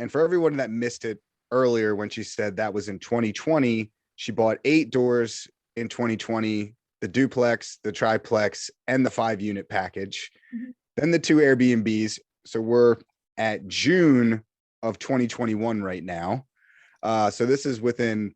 And for everyone that missed it earlier, when she said that was in 2020, she bought 8 doors in 2020, the duplex, the triplex, and the 5-unit package. Mhm. Then the 2 Airbnbs. So we're at June of 2021 right now. So this is within,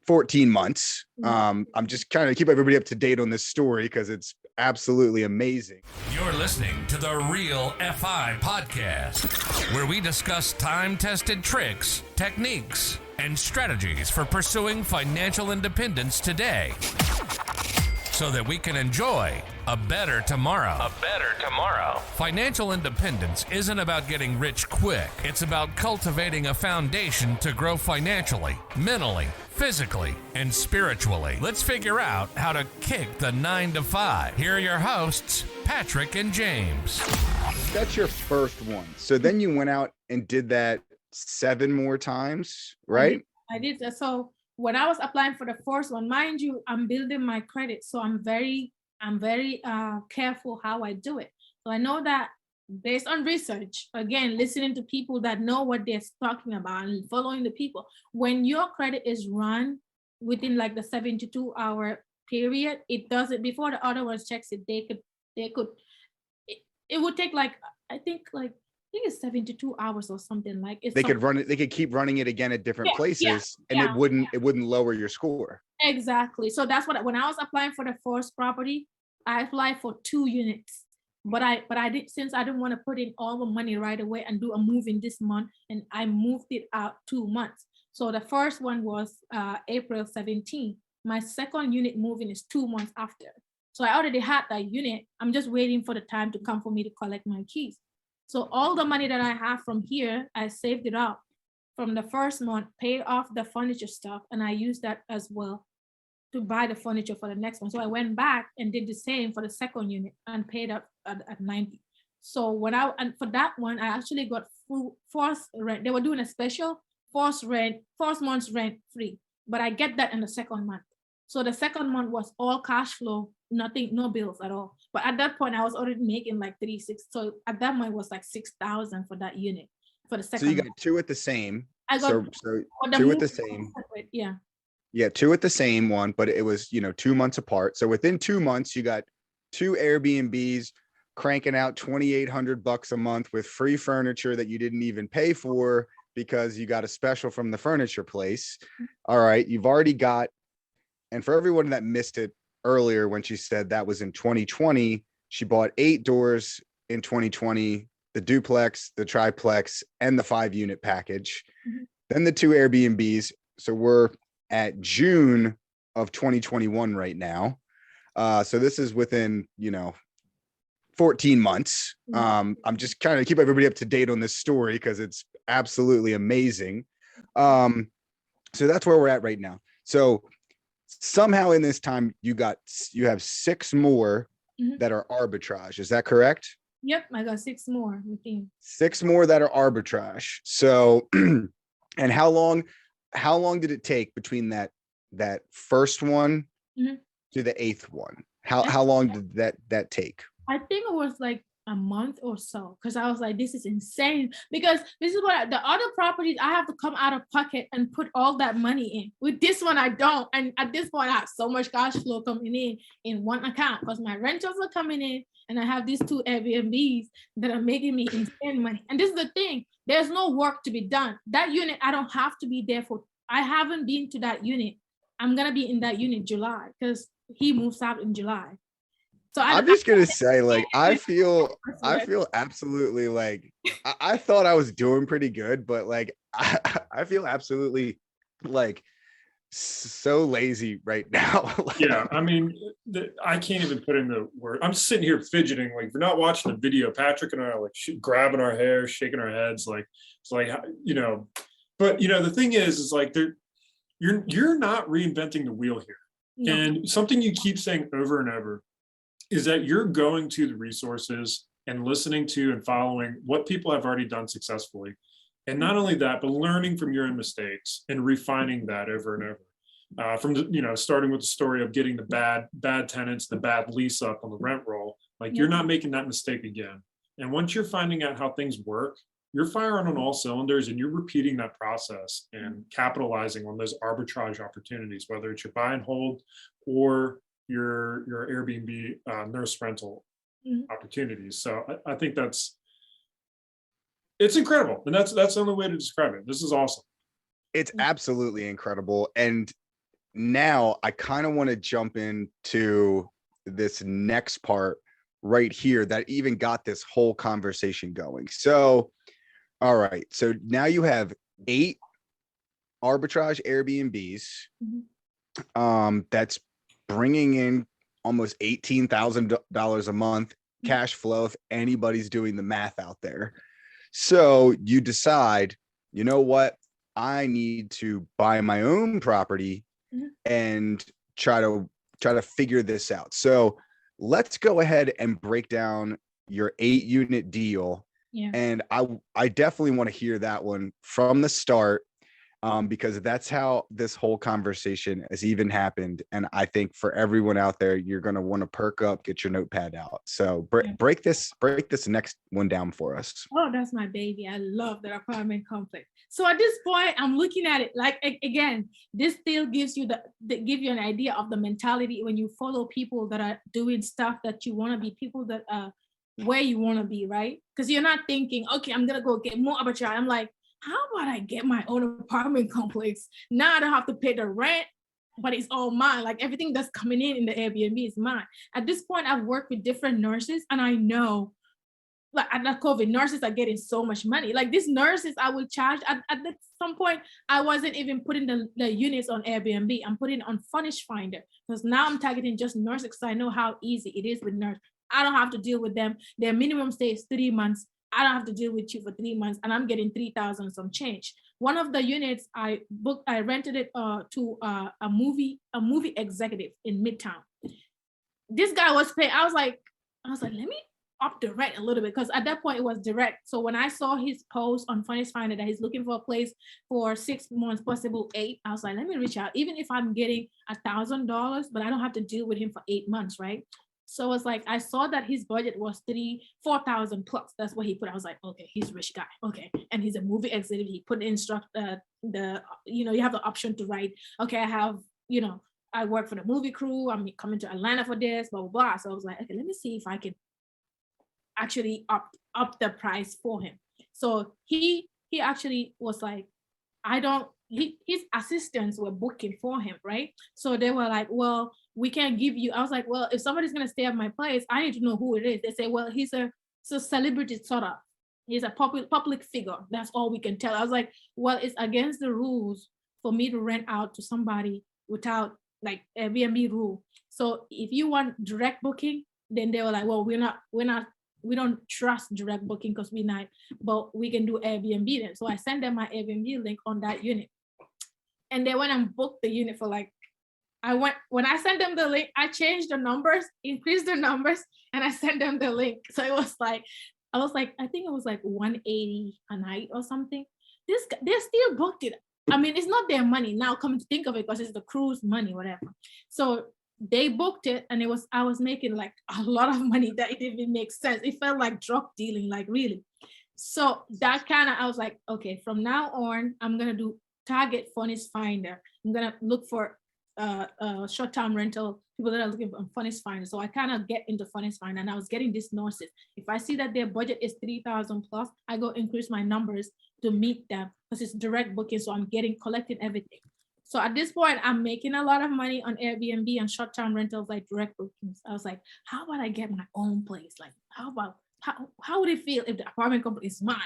14 months. I'm just kind of keep everybody up to date on this story because it's absolutely amazing. You're listening to the Real FI Podcast, where we discuss time-tested tricks, techniques, and strategies for pursuing financial independence today, so that we can enjoy a better tomorrow. A better tomorrow. Financial independence isn't about getting rich quick. It's about cultivating a foundation to grow financially, mentally, physically, and spiritually. Let's figure out how to kick the 9 to 5. Here are your hosts, Patrick and James. That's your first one. So then you went out and did that 7 more times, right? I did. So when I was applying for the first one, mind you, I'm building my credit. So I'm very careful how I do it. So I know that based on research, again, listening to people that know what they're talking about and following the people, when your credit is run within like the 72-hour period, it doesn't, before the other ones checks it, it would take I think it's 72 hours or something. Like it's they could run it, they could keep running it again at different places, and it wouldn't lower your score. Exactly. So that's what, when I was applying for the first property, I applied for 2 units. But I did, since I didn't want to put in all the money right away and do a move in this month, and I moved it out 2 months. So the first one was April 17. My second unit moving is 2 months after. So I already had that unit. I'm just waiting for the time to come for me to collect my keys. So all the money that I have from here, I saved it up from the first month, pay off the furniture stuff, and I used that as well to buy the furniture for the next one. So I went back and did the same for the second unit and paid up at 90. So and for that one, I actually got full forced rent. They were doing a special forced month's rent free, but I get that in the second month. So the second month was all cash flow, nothing, no bills at all. But at that point, I was already making like 36. So at that point, it was like 6,000 for that unit for the second. So you got month. 2 at the same. I got so 2 at the same. Yeah. Yeah, 2 at the same one, but it was 2 months apart. So within 2 months, you got 2 Airbnbs cranking out $2,800 a month with free furniture that you didn't even pay for because you got a special from the furniture place. All right, you've already got. And for everyone that missed it earlier, when she said that was in 2020, she bought 8 doors in 2020, the duplex, the triplex, and the 5-unit package. Mm-hmm. Then the 2 Airbnbs. So we're at June of 2021 right now. So this is within, 14 months. I'm just kind of keep everybody up to date on this story because it's absolutely amazing. So that's where we're at right now. So somehow in this time, you have 6 more that are arbitrage. Is that correct? Yep, I got 6 more within. 6 more that are arbitrage. So, and how long did it take between that first one to the 8th one? How long did that take? I think it was like a month or so, because I was like, this is insane. Because this is what the other properties, I have to come out of pocket and put all that money in. With this one, I don't. And at this point, I have so much cash flow coming in one account because my rentals are coming in, and I have these 2 Airbnbs that are making me insane money. And this is the thing, there's no work to be done. That unit, I don't have to be there for. I haven't been to that unit. I'm gonna be in that unit July because he moves out in July. So I'm just gonna say, I feel absolutely I thought I was doing pretty good, but I feel absolutely so lazy right now. Yeah, I mean, I can't even put in the word. I'm sitting here fidgeting. If you're not watching the video, Patrick and I are grabbing our hair, shaking our heads, it's But the thing is you're not reinventing the wheel here. No. And something you keep saying over and over is that you're going to the resources and listening to and following what people have already done successfully. And not only that, but learning from your own mistakes and refining that over and over. From starting with the story of getting the bad tenants, the bad lease up on the rent roll, you're not making that mistake again. And once you're finding out how things work, you're firing on all cylinders and you're repeating that process and capitalizing on those arbitrage opportunities, whether it's your buy and hold or your Airbnb nurse rental opportunities. So I think it's incredible. And that's the only way to describe it. This is awesome. It's absolutely incredible. And now I kind of want to jump into this next part right here that even got this whole conversation going. So, all right. So now you have 8 arbitrage Airbnbs. That's bringing in almost $18,000 a month cash flow if anybody's doing the math out there. So you decide, you know what? I need to buy my own property and try to figure this out. So let's go ahead and break down your 8-unit deal. Yeah. And I definitely want to hear that one from the start, because that's how this whole conversation has even happened. And I think for everyone out there, you're going to want to perk up, get your notepad out. So break this next one down for us. Oh, that's my baby. I love that apartment complex. So at this point, I'm looking at it like, again, this still gives you give you an idea of the mentality when you follow people that are doing stuff that you want to be, people that are where you want to be, right? Because you're not thinking, okay, I'm going to go get more arbitrage. I'm like, how about I get my own apartment complex? Now I don't have to pay the rent, but it's all mine. Like everything that's coming in the Airbnb is mine. At this point, I've worked with different nurses and I know, like at the COVID, nurses are getting so much money. Like these nurses, I will charge at some point, I wasn't even putting the units on Airbnb. I'm putting it on Furnish Finder because now I'm targeting just nurses because I know how easy it is with nurses. I don't have to deal with them. Their minimum stay is 3 months. I don't have to deal with you for 3 months and I'm getting 3,000 some change. One of the units I rented it to a movie executive in Midtown. This guy was paying, I was like, let me up the rent a little bit because at that point it was direct. So when I saw his post on Furnish Finder that he's looking for a place for 6 months, possible 8, I was like, let me reach out. Even if I'm getting $1,000, but I don't have to deal with him for 8 months, right? So it's like, I saw that his budget was 4,000 plus. That's what he put. I was like, okay, he's a rich guy. Okay. And he's a movie executive. He put you have the option to write, okay, I work for the movie crew. I'm coming to Atlanta for this, blah, blah, blah. So I was like, okay, let me see if I can actually up the price for him. So he actually was like, his assistants were booking for him, right? So they were like, well, we can't give you. I was like, well, if somebody's gonna stay at my place, I need to know who it is. They say, well, he's a celebrity sort of. He's a public figure. That's all we can tell. I was like, well, it's against the rules for me to rent out to somebody without like Airbnb rule. So if you want direct booking, then they were like, well, we don't trust direct booking because we're not, but we can do Airbnb then. So I sent them my Airbnb link on that unit. And they went and booked the unit for like, when I sent them the link, I changed the numbers, increased the numbers, and I sent them the link. So it was like, I think it was like 180 a night or something. They still booked it. I mean, it's not their money now, coming to think of it, because it's the crew's money, whatever. So they booked it, and I was making like a lot of money that it didn't even make sense. It felt like drug dealing, like really. So that kind of, I was like, okay, from now on, I'm gonna do target Furnish Finder. I'm gonna look for short-term rental people that are looking for Furnish Finder. So I kind of get into Furnish Finder, and I was getting these nurses. If I see that their budget is 3,000 plus, I go increase my numbers to meet them because it's direct booking. So I'm collecting everything. So at this point, I'm making a lot of money on Airbnb and short-term rentals, like direct bookings. I was like, how about I get my own place? Like, how would it feel if the apartment company is mine?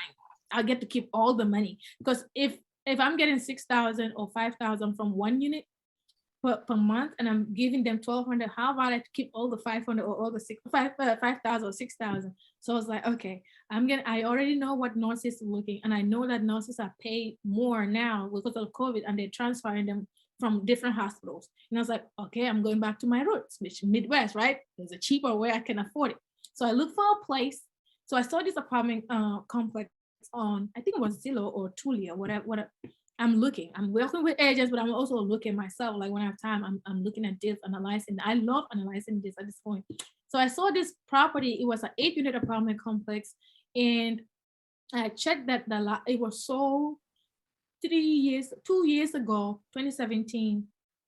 I'll get to keep all the money. Because if I'm getting 6,000 or 5,000 from one unit per month, and I'm giving them 1,200, how about I keep all the 500 or all the 5,000 or 6,000? So I was like, okay, I already know what nurses are looking, and I know that nurses are paid more now because of COVID, and they're transferring them from different hospitals. And I was like, okay, I'm going back to my roots, which Midwest, right? There's a cheaper way I can afford it. So I looked for a place. So I saw this apartment complex on, I think it was Zillow or Tulia, whatever. I'm working with agents, but I'm also looking myself. Like when I have time, I'm looking at this, analyzing. I love analyzing this at this point. So I saw this property. It was an 8-unit apartment complex, and I checked that it was sold 2 years ago, 2017.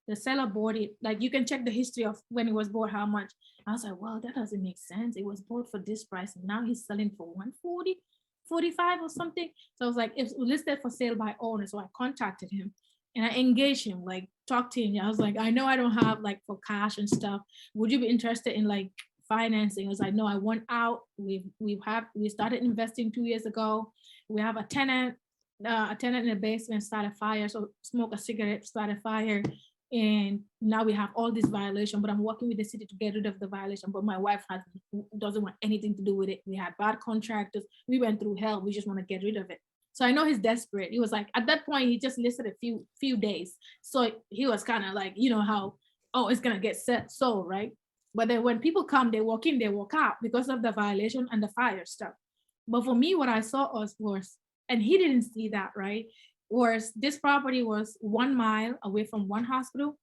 The seller bought it. Like you can check the history of when it was bought, how much. I was like, well, that doesn't make sense. It was bought for this price, and now he's selling for 140, 45 or something. So I was like, it's listed for sale by owner. So I contacted him and I engaged him, like talked to him. I was like, I know I don't have like for cash and stuff. Would you be interested in like financing? I was like, no, I want out. We started investing 2 years ago. We have a tenant in the basement started fire. So smoke a cigarette, started fire. And now we have all this violation, but I'm working with the city to get rid of the violation. But my wife doesn't want anything to do with it. We had bad contractors. We went through hell. We just want to get rid of it. So I know he's desperate. He was like, at that point, he just listed a few days. So he was kind of like, you know how, oh, it's gonna get sold, right? But then when people come, they walk in, they walk out because of the violation and the fire stuff. But for me, what I saw was, and he didn't see that, right? Was this property was 1 mile away from one hospital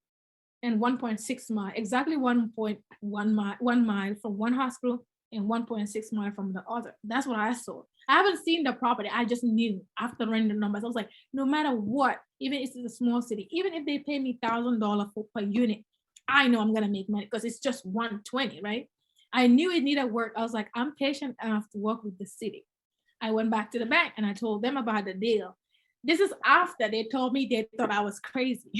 and 1.6 mile, exactly 1 mile from one hospital and 1.6 mile from the other. That's what I saw. I haven't seen the property. I just knew after running the numbers. I was like, no matter what, even if it's a small city, even if they pay me $1,000 per unit, I know I'm gonna make money because it's just 120, right? I knew it needed work. I was like, I'm patient enough to work with the city. I went back to the bank and I told them about the deal. This is after they told me they thought I was crazy.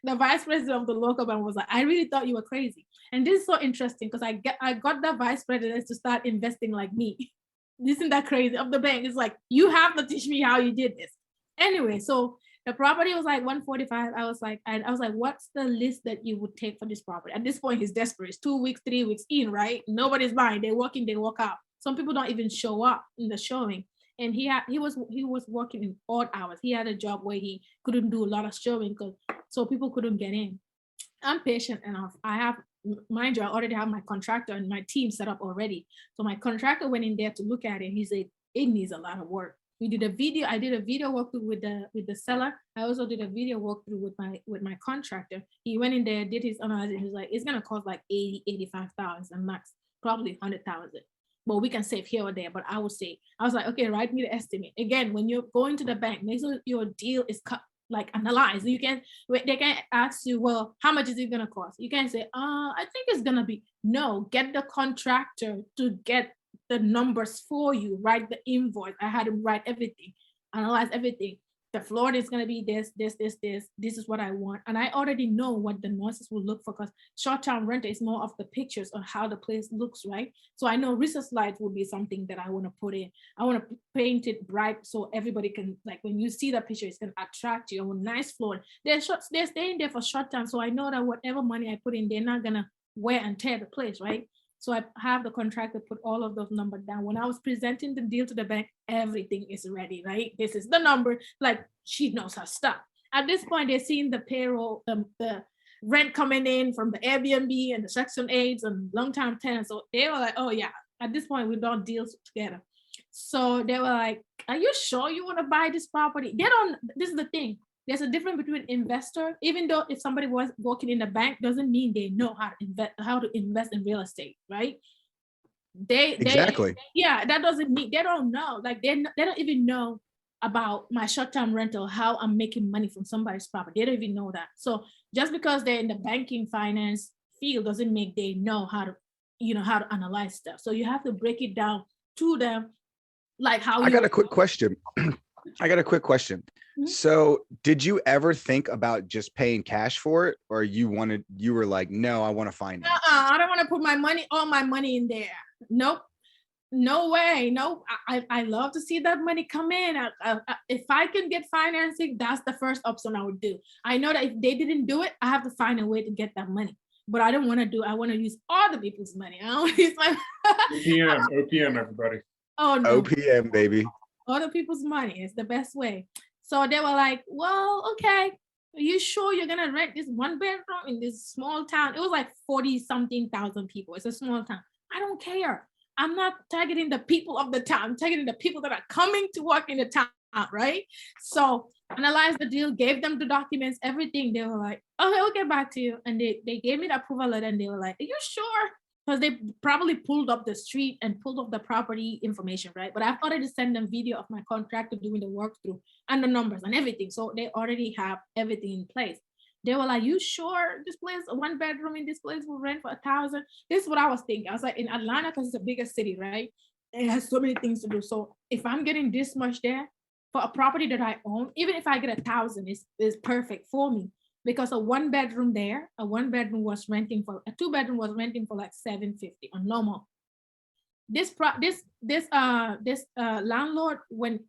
The vice president of the local bank was like, I really thought you were crazy. And this is so interesting because I got the vice president to start investing like me. Isn't that crazy? Of the bank, it's like, you have to teach me how you did this. Anyway, so the property was like 145. I was like, what's the list that you would take for this property? At this point, he's desperate. It's 2 weeks, 3 weeks in, right? Nobody's buying. They walk in, they walk out. Some people don't even show up in the showing. And he was working in odd hours. He had a job where he couldn't do a lot of showing so people couldn't get in. I'm patient enough. Mind you, I already have my contractor and my team set up already. So my contractor went in there to look at it. He said it needs a lot of work. I did a video walkthrough with the seller. I also did a video walkthrough with my contractor. He went in there, did his analysis. He was like, it's gonna cost like 85,000 max, probably 100,000. But we can save here or there. But I was like, okay, write me the estimate. Again, when you're going to the bank, make sure your deal is like analyzed. They can ask you, well, how much is it gonna cost? You can't say, I think it's gonna be. No, get the contractor to get the numbers for you, write the invoice. I had him write everything, analyze everything. The floor is going to be this is what I want. And I already know what the nurses will look for because short-term rental is more of the pictures on how the place looks, right? So I know recess lights will be something that I want to put in. I want to paint it bright so everybody can, like, when you see the picture, it's going to attract you. A nice floor. They're staying there for short time. So I know that whatever money I put in, they're not going to wear and tear the place, right? So I have the contractor put all of those numbers down. When I was presenting the deal to the bank, everything is ready, right? This is the number, like she knows her stuff. At this point, they're seeing the payroll, the rent coming in from the Airbnb and the Section 8s and long-term tenants. So they were like, oh yeah, at this point, we don't deal together. So they were like, are you sure you want to buy this property? This is the thing. There's a difference between investor, even though if somebody was working in the bank, doesn't mean they know how to invest in real estate, right? Exactly. That doesn't mean they don't know. Like they don't even know about my short-term rental, how I'm making money from somebody's property. They don't even know that. So just because they're in the banking finance field doesn't mean they know how to analyze stuff. So you have to break it down to them, like how. I got a quick question. Mm-hmm. So did you ever think about just paying cash for it, or you were like, no, I want to finance? I don't want to put all my money in there. Nope. No way. No, I love to see that money come in. If I can get financing, that's the first option I would do. I know that if they didn't do it, I have to find a way to get that money. But I don't want to I want to use other people's money. I don't want to use my OPM, everybody. Oh no. OPM, baby. Other people's money is the best way. So they were like, well, okay, are you sure you're gonna rent this one bedroom in this small town? It was like 40-something thousand people. It's a small town. I don't care. I'm not targeting the people of the town. I'm targeting the people that are coming to work in the town, right? So analyzed the deal, gave them the documents, everything. They were like, okay, we'll get back to you. And they gave me the approval letter and they were like, are you sure? because they probably pulled up the street and pulled up the property information, right? But I've already sent them video of my contractor doing the walkthrough and the numbers and everything. So they already have everything in place. They were like, you sure this place, a 1 bedroom in this place will rent for 1,000? This is what I was thinking. I was like, in Atlanta, because it's a bigger city, right? It has so many things to do. So if I'm getting this much there for a property that I own, even if I get 1,000, is perfect for me. Because a 1 bedroom there, a 1 bedroom was renting for, a 2 bedroom was renting for like $750 on normal. This landlord, when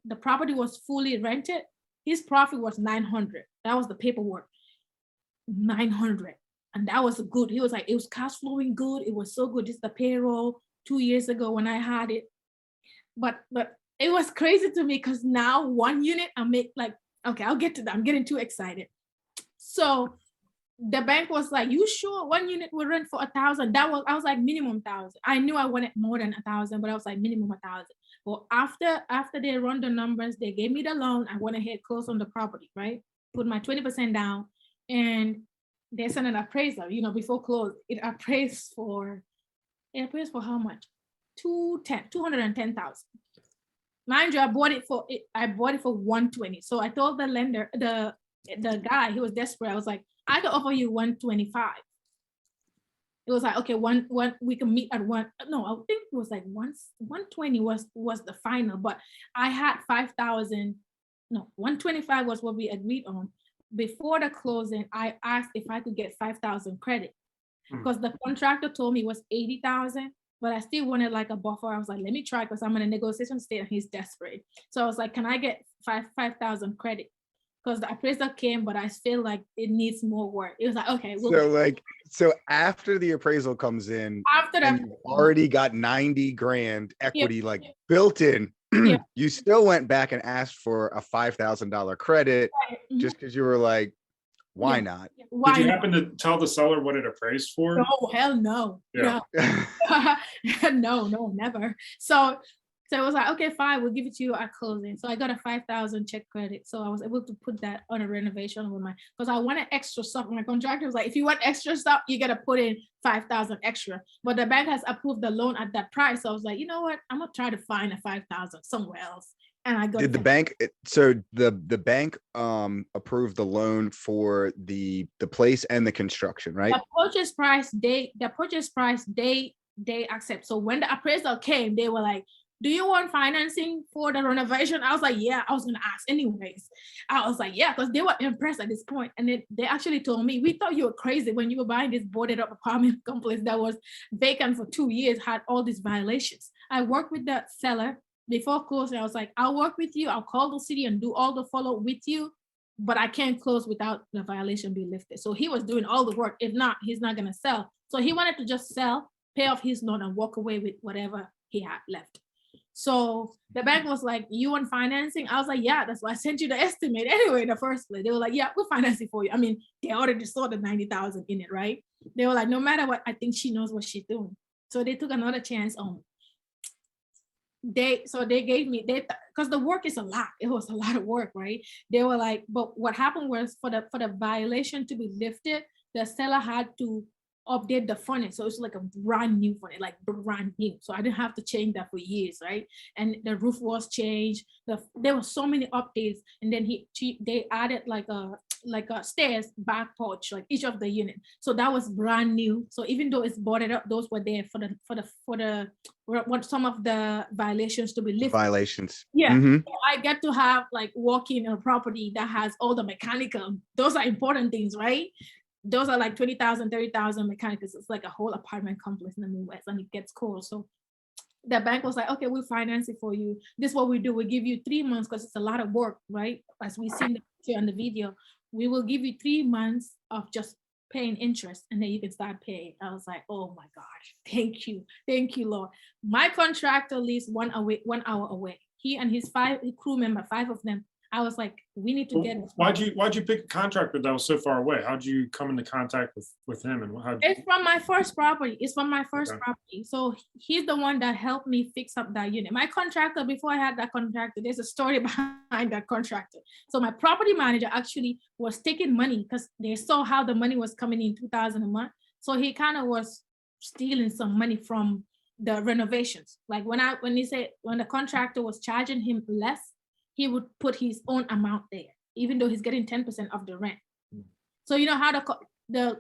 the property was fully rented, his profit was 900. That was the paperwork, 900, and that was good. He was like, it was cash flowing good. It was so good. This is the payroll 2 years ago when I had it, but it was crazy to me because now 1 unit I make like, okay, I'll get to that. I'm getting too excited. So the bank was like, you sure 1 unit will rent for 1,000? I was like, minimum 1,000. I knew I wanted more than 1,000, but I was like, minimum 1,000. Well, after they run the numbers, they gave me the loan. I went ahead, closed on the property, right? Put my 20% down, and they sent an appraisal, before close. It appraised for how much? 210,000. Mind you, I bought it for 120. So I told the lender, the guy, he was desperate. I was like, I can offer you 125. It was like, okay, one we can meet at one. No, I think it was like 120 was the final, but I had 5,000. No, 125 was what we agreed on. Before the closing, I asked if I could get 5,000 credit because the contractor told me it was 80,000, but I still wanted like a buffer. I was like, let me try because I'm in a negotiation state and he's desperate. So I was like, can I get 5,000 credit? Because the appraisal came, but I feel like it needs more work. It was like, okay. So after the appraisal comes in, after that, you've already got 90 grand equity built in. You still went back and asked for a $5,000 credit just because you were like, why not? Why Did you happen to tell the seller what it appraised for? No, hell no. Yeah. No, never. So it was like, okay, fine, we'll give it to you at closing. So I got a 5,000 check credit. So I was able to put that on a renovation because I wanted extra stuff. My contractor was like, if you want extra stuff, you got to put in 5,000 extra. But the bank has approved the loan at that price. So I was like, you know what? I'm going to try to find a 5,000 somewhere else. And I got the bank. So the bank approved the loan for the place and the construction, right? The purchase price, they accept. So when the appraisal came, they were like, do you want financing for the renovation? I was like, yeah, I was going to ask anyways. I was like, yeah, because they were impressed at this point. And they actually told me, we thought you were crazy when you were buying this boarded up apartment complex that was vacant for 2 years, had all these violations. I worked with the seller before closing. I was like, I'll work with you. I'll call the city and do all the follow with you, but I can't close without the violation being lifted. So he was doing all the work. If not, he's not going to sell. So he wanted to just sell, pay off his loan and walk away with whatever he had left. So the bank was like, you want financing? I was like, yeah, that's why I sent you the estimate anyway in the first place. They were like, yeah, we'll finance it for you. I mean, they already saw the 90,000 in it, right? They were like, no matter what, I think she knows what she's doing. So they took another chance on they gave me because the work is a lot. It was a lot of work, right? They were like, but what happened was for the violation to be lifted, the seller had to update the furnace. So it's like a brand new furnace, like brand new. So I didn't have to change that for years, right? And the roof was changed. There were so many updates. And then they added like a stairs back porch, like each of the unit. So that was brand new. So even though it's boarded up, those were there for some of the violations to be lifted. Violations. Yeah. So I get to have like walking a property that has all the mechanical. Those are important things, right? Those are like 20,000, 30,000 mechanicals. It's like a whole apartment complex in the Midwest and it gets cold. So the bank was like, okay, we'll finance it for you. This is what we do. We give you 3 months because it's a lot of work, right? As we seen on the video, we will give you 3 months of just paying interest and then you can start paying. I was like, oh my gosh, thank you, Lord. My contractor lives 1 hour away. He and his 5 crew member, 5 of them. I was like, we need to get it. Why'd you pick a contractor that was so far away? How'd you come into contact with him? And it's from my first property. Property. So he's the one that helped me fix up that unit. My contractor, before I had that contractor, there's a story behind that contractor. So my property manager actually was taking money because they saw how the money was coming in 2,000 a month. So he kind of was stealing some money from the renovations. Like when the contractor was charging him less, he would put his own amount there, even though he's getting 10% of the rent. So you know how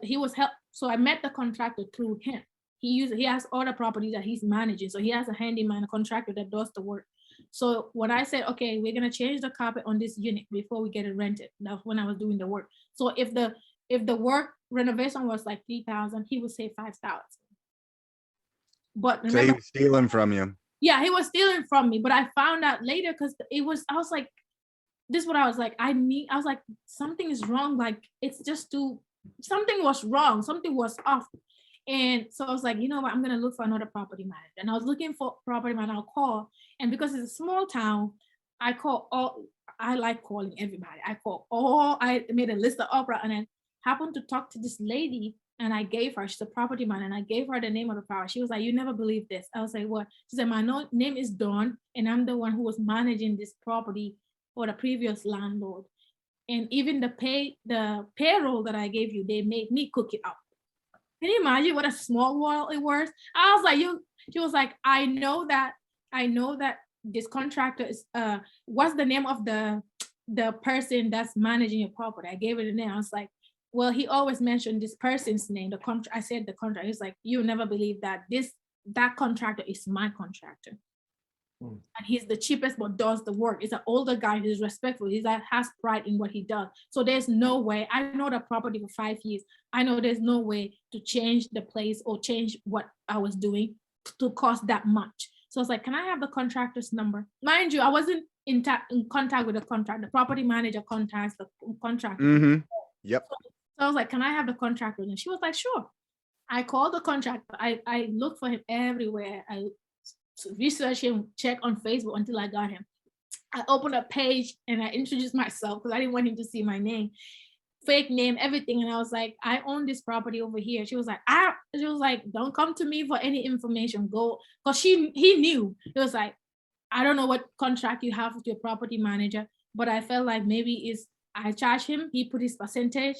he was helped. So I met the contractor through him. He has other properties that he's managing. So he has a handyman, a contractor that does the work. So when I said, okay, we're gonna change the carpet on this unit before we get it rented, that's when I was doing the work. So if the work renovation was like 3,000, he would say 5,000. But remember, So he was stealing from you. Yeah, he was stealing from me. But I found out later because I was like, this is what I was like, I was like, something is wrong. Like, it's just something was wrong. Something was off. And so I was like, you know what, I'm going to look for another property manager. And I was looking for property manager. I'll call. And because it's a small town, I like calling everybody. I made a list of opera, and I happened to talk to this lady, and I gave her, she's a property manager, and I gave her the name of the property. She was like, you never believe this. I was like, what? She said, my name is Dawn, and I'm the one who was managing this property for the previous landlord. And even the payroll that I gave you, they made me cook it up. Can you imagine what a small world it was? I was like, she was like, I know that this contractor is, what's the name of the person that's managing your property? I gave it a name. I was like, well, he always mentioned this person's name, I said the contractor. He's like, you'll never believe that that contractor is my contractor. And he's the cheapest but does the work. He's an older guy, he's respectful, has pride in what he does. So there's no way, I know the property for 5 years. I know there's no way to change the place or change what I was doing to cost that much. So I was like, can I have the contractor's number? Mind you, I wasn't in contact with the contractor. The property manager contacts the contractor. Mm-hmm. Yep. So I was like, can I have the contractor? And she was like, sure. I called the contractor. I looked for him everywhere. I researched him, checked on Facebook until I got him. I opened a page and I introduced myself because I didn't want him to see my name, fake name, everything. And I was like, I own this property over here. She was like, don't come to me for any information. Go, because he knew. It was like, I don't know what contract you have with your property manager, but I felt like maybe I charge him, he put his percentage,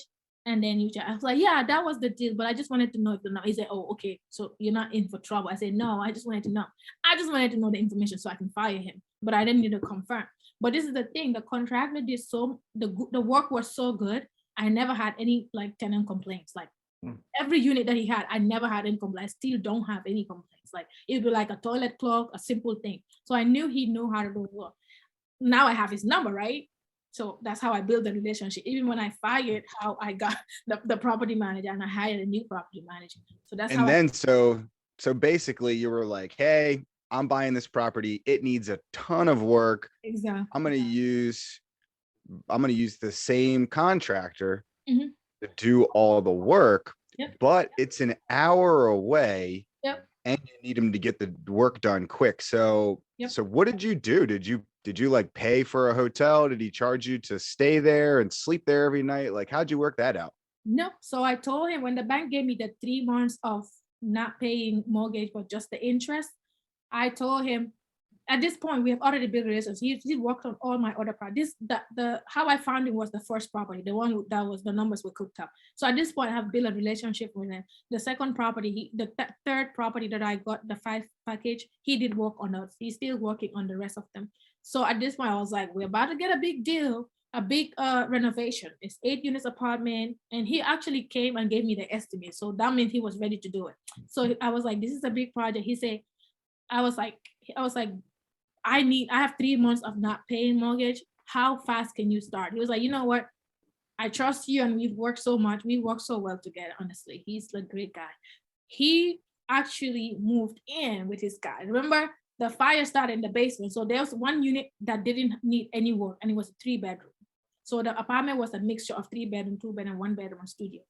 and then you charge. I was like, yeah, that was the deal, but I just wanted to know if the. He said, oh, okay, so you're not in for trouble. I said, no, I just wanted to know. I just wanted to know the information so I can fire him, but I didn't need to confirm. But this is the thing, the contractor did the work was so good. I never had any like tenant complaints. Like every unit that he had, I never had any complaints. I still don't have any complaints. Like it'd be like a toilet clog, a simple thing. So I knew he knew how to do the work. Now I have his number, right? So that's how I built the relationship. Even when I fired, how I got the property manager and I hired a new property manager. So that's how. And then so basically you were like, hey, I'm buying this property. It needs a ton of work. Exactly. I'm gonna use the same contractor to do all the work, but it's an hour away. And you need him to get the work done quick. So so what did you do? Did you like pay for a hotel? Did he charge you to stay there and sleep there every night? Like, how'd you work that out? No. So I told him when the bank gave me the 3 months of not paying mortgage, but just the interest, I told him, at this point, we have already built relations. He worked on all my other properties. How I found him was the first property, the one that was the numbers were cooked up. So at this point, I have built a relationship with him. The second property, the third property that I got, the 5 package, he did work on us. He's still working on the rest of them. So at this point, I was like, we're about to get a big deal, a big renovation. It's 8 units apartment. And he actually came and gave me the estimate. So that means he was ready to do it. So I was like, this is a big project. He said, I was like, I have 3 months of not paying mortgage. How fast can you start? He was like, you know what? I trust you and we've worked so much. We work so well together, honestly. He's a great guy. He actually moved in with his guy. Remember, the fire started in the basement. So there was one unit that didn't need any work and it was a 3-bedroom. So the apartment was a mixture of 3-bedroom, 2-bedroom, 1-bedroom, and studio.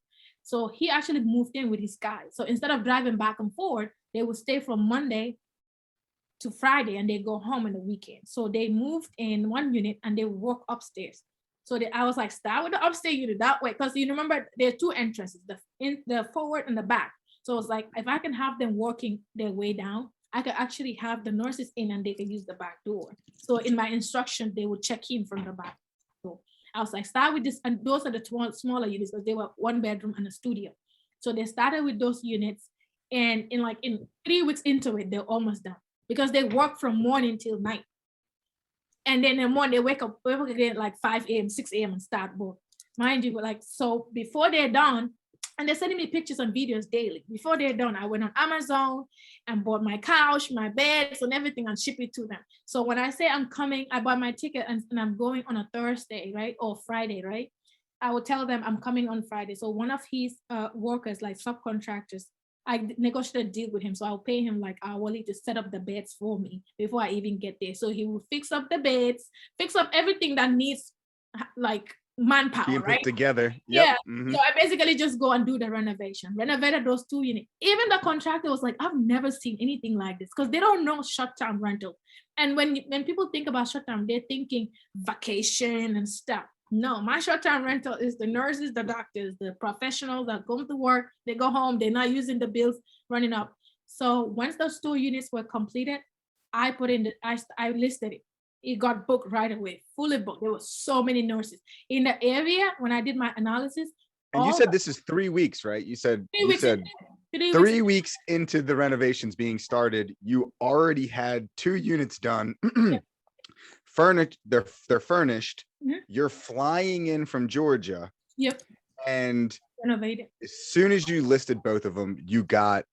So he actually moved in with his guy. So instead of driving back and forth, they would stay from Monday to Friday and they go home on the weekend. So they moved in one unit and they walk upstairs. So I was like, start with the upstairs unit that way. Because you remember there are 2 entrances, the forward and the back. So it's like, if I can have them walking their way down, I could actually have the nurses in and they could use the back door. So in my instruction, they would check in from the back door. I was like, start with this. And those are the smaller units because they were 1 bedroom and a studio. So they started with those units. And in 3 weeks into it, they're almost done because they work from morning till night. And then in the morning, they wake up again like 5 a.m., 6 a.m. and start work. Mind you, like, so before they're done, and they're sending me pictures and videos daily. Before they're done, I went on Amazon and bought my couch, my beds, and everything and ship it to them. So when I say I'm coming, I bought my ticket and I'm going on a Thursday, right? Or Friday, right? I will tell them I'm coming on Friday. So one of his workers, like subcontractors, I negotiated a deal with him. So I'll pay him like hourly to set up the beds for me before I even get there. So he will fix up the beds, fix up everything that needs like manpower, being right? put together. Yeah. Mhm. So I basically just go and do the renovation, renovated those 2 units. Even the contractor was like, I've never seen anything like this because they don't know short-term rental. And when people think about short-term, they're thinking vacation and stuff. No, my short-term rental is the nurses, the doctors, the professionals that go to work, they go home, they're not using the bills running up. So once those 2 units were completed, I put in I listed it. It got booked right away, fully booked. There were so many nurses in the area. When I did my analysis, And you said this is 3 weeks, right? You said 3 weeks into the renovations being started, you already had 2 units done. Furnished, they're furnished. Mhm. You're flying in from Georgia. Yep. And Renovated. as soon as you listed both of them, you got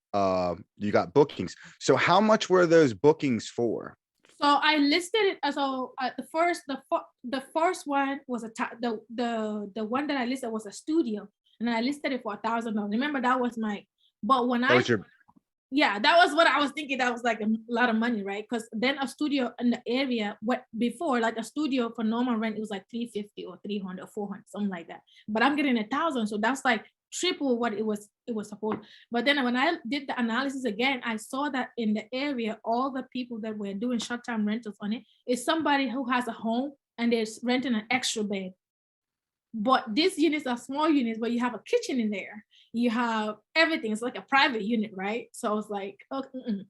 bookings. So how much were those bookings for? So I listed it as the first one was the one that I listed was a studio, and I listed it for $1,000. Remember that was that was what I was thinking. That was like a lot of money, right? Because then a studio in the area, before like a studio for normal rent, it was like $350 or $300 or $400, something like that. But I'm getting $1,000, so that's like triple what it was supposed. But then when I did the analysis again, I saw that in the area, all the people that were doing short-term rentals on it is somebody who has a home and they're renting an extra bed. But these units are small units, but you have a kitchen in there. You have everything. It's like a private unit, right? So I was like, okay.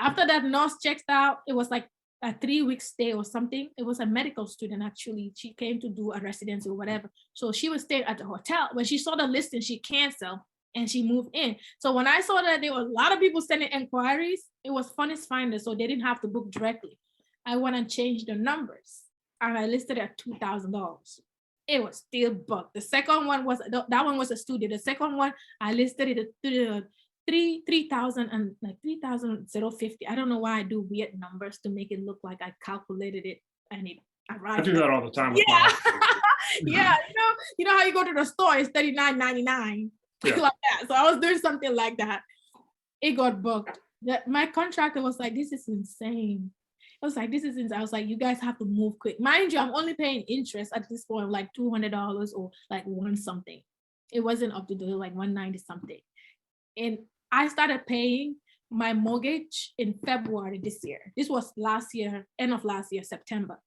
After that nurse checked out, it was like a 3-week stay or something. It was a medical student, actually. She came to do a residency or whatever. So she was staying at the hotel. When she saw the listing, she canceled and she moved in. So when I saw that there were a lot of people sending inquiries, it was Funniest Finder, so they didn't have to book directly. I went and changed the numbers and I listed it at $2,000. It was still booked. The second one was, that one was a studio. The second one, I listed it at 3,000 and like 3,050. I don't know why I do weird numbers to make it look like I calculated it and it arrived. I do that all the time. With yeah, you know how you go to the store, it's $39.99. Like that. So I was doing something like that. It got booked. My contractor was like, this is insane. I was like, this is insane. I was like, you guys have to move quick. Mind you, I'm only paying interest at this point, like $200 or like one something. It wasn't up to the like 190 something. And I started paying my mortgage in February this year. This was last year, end of last year, September.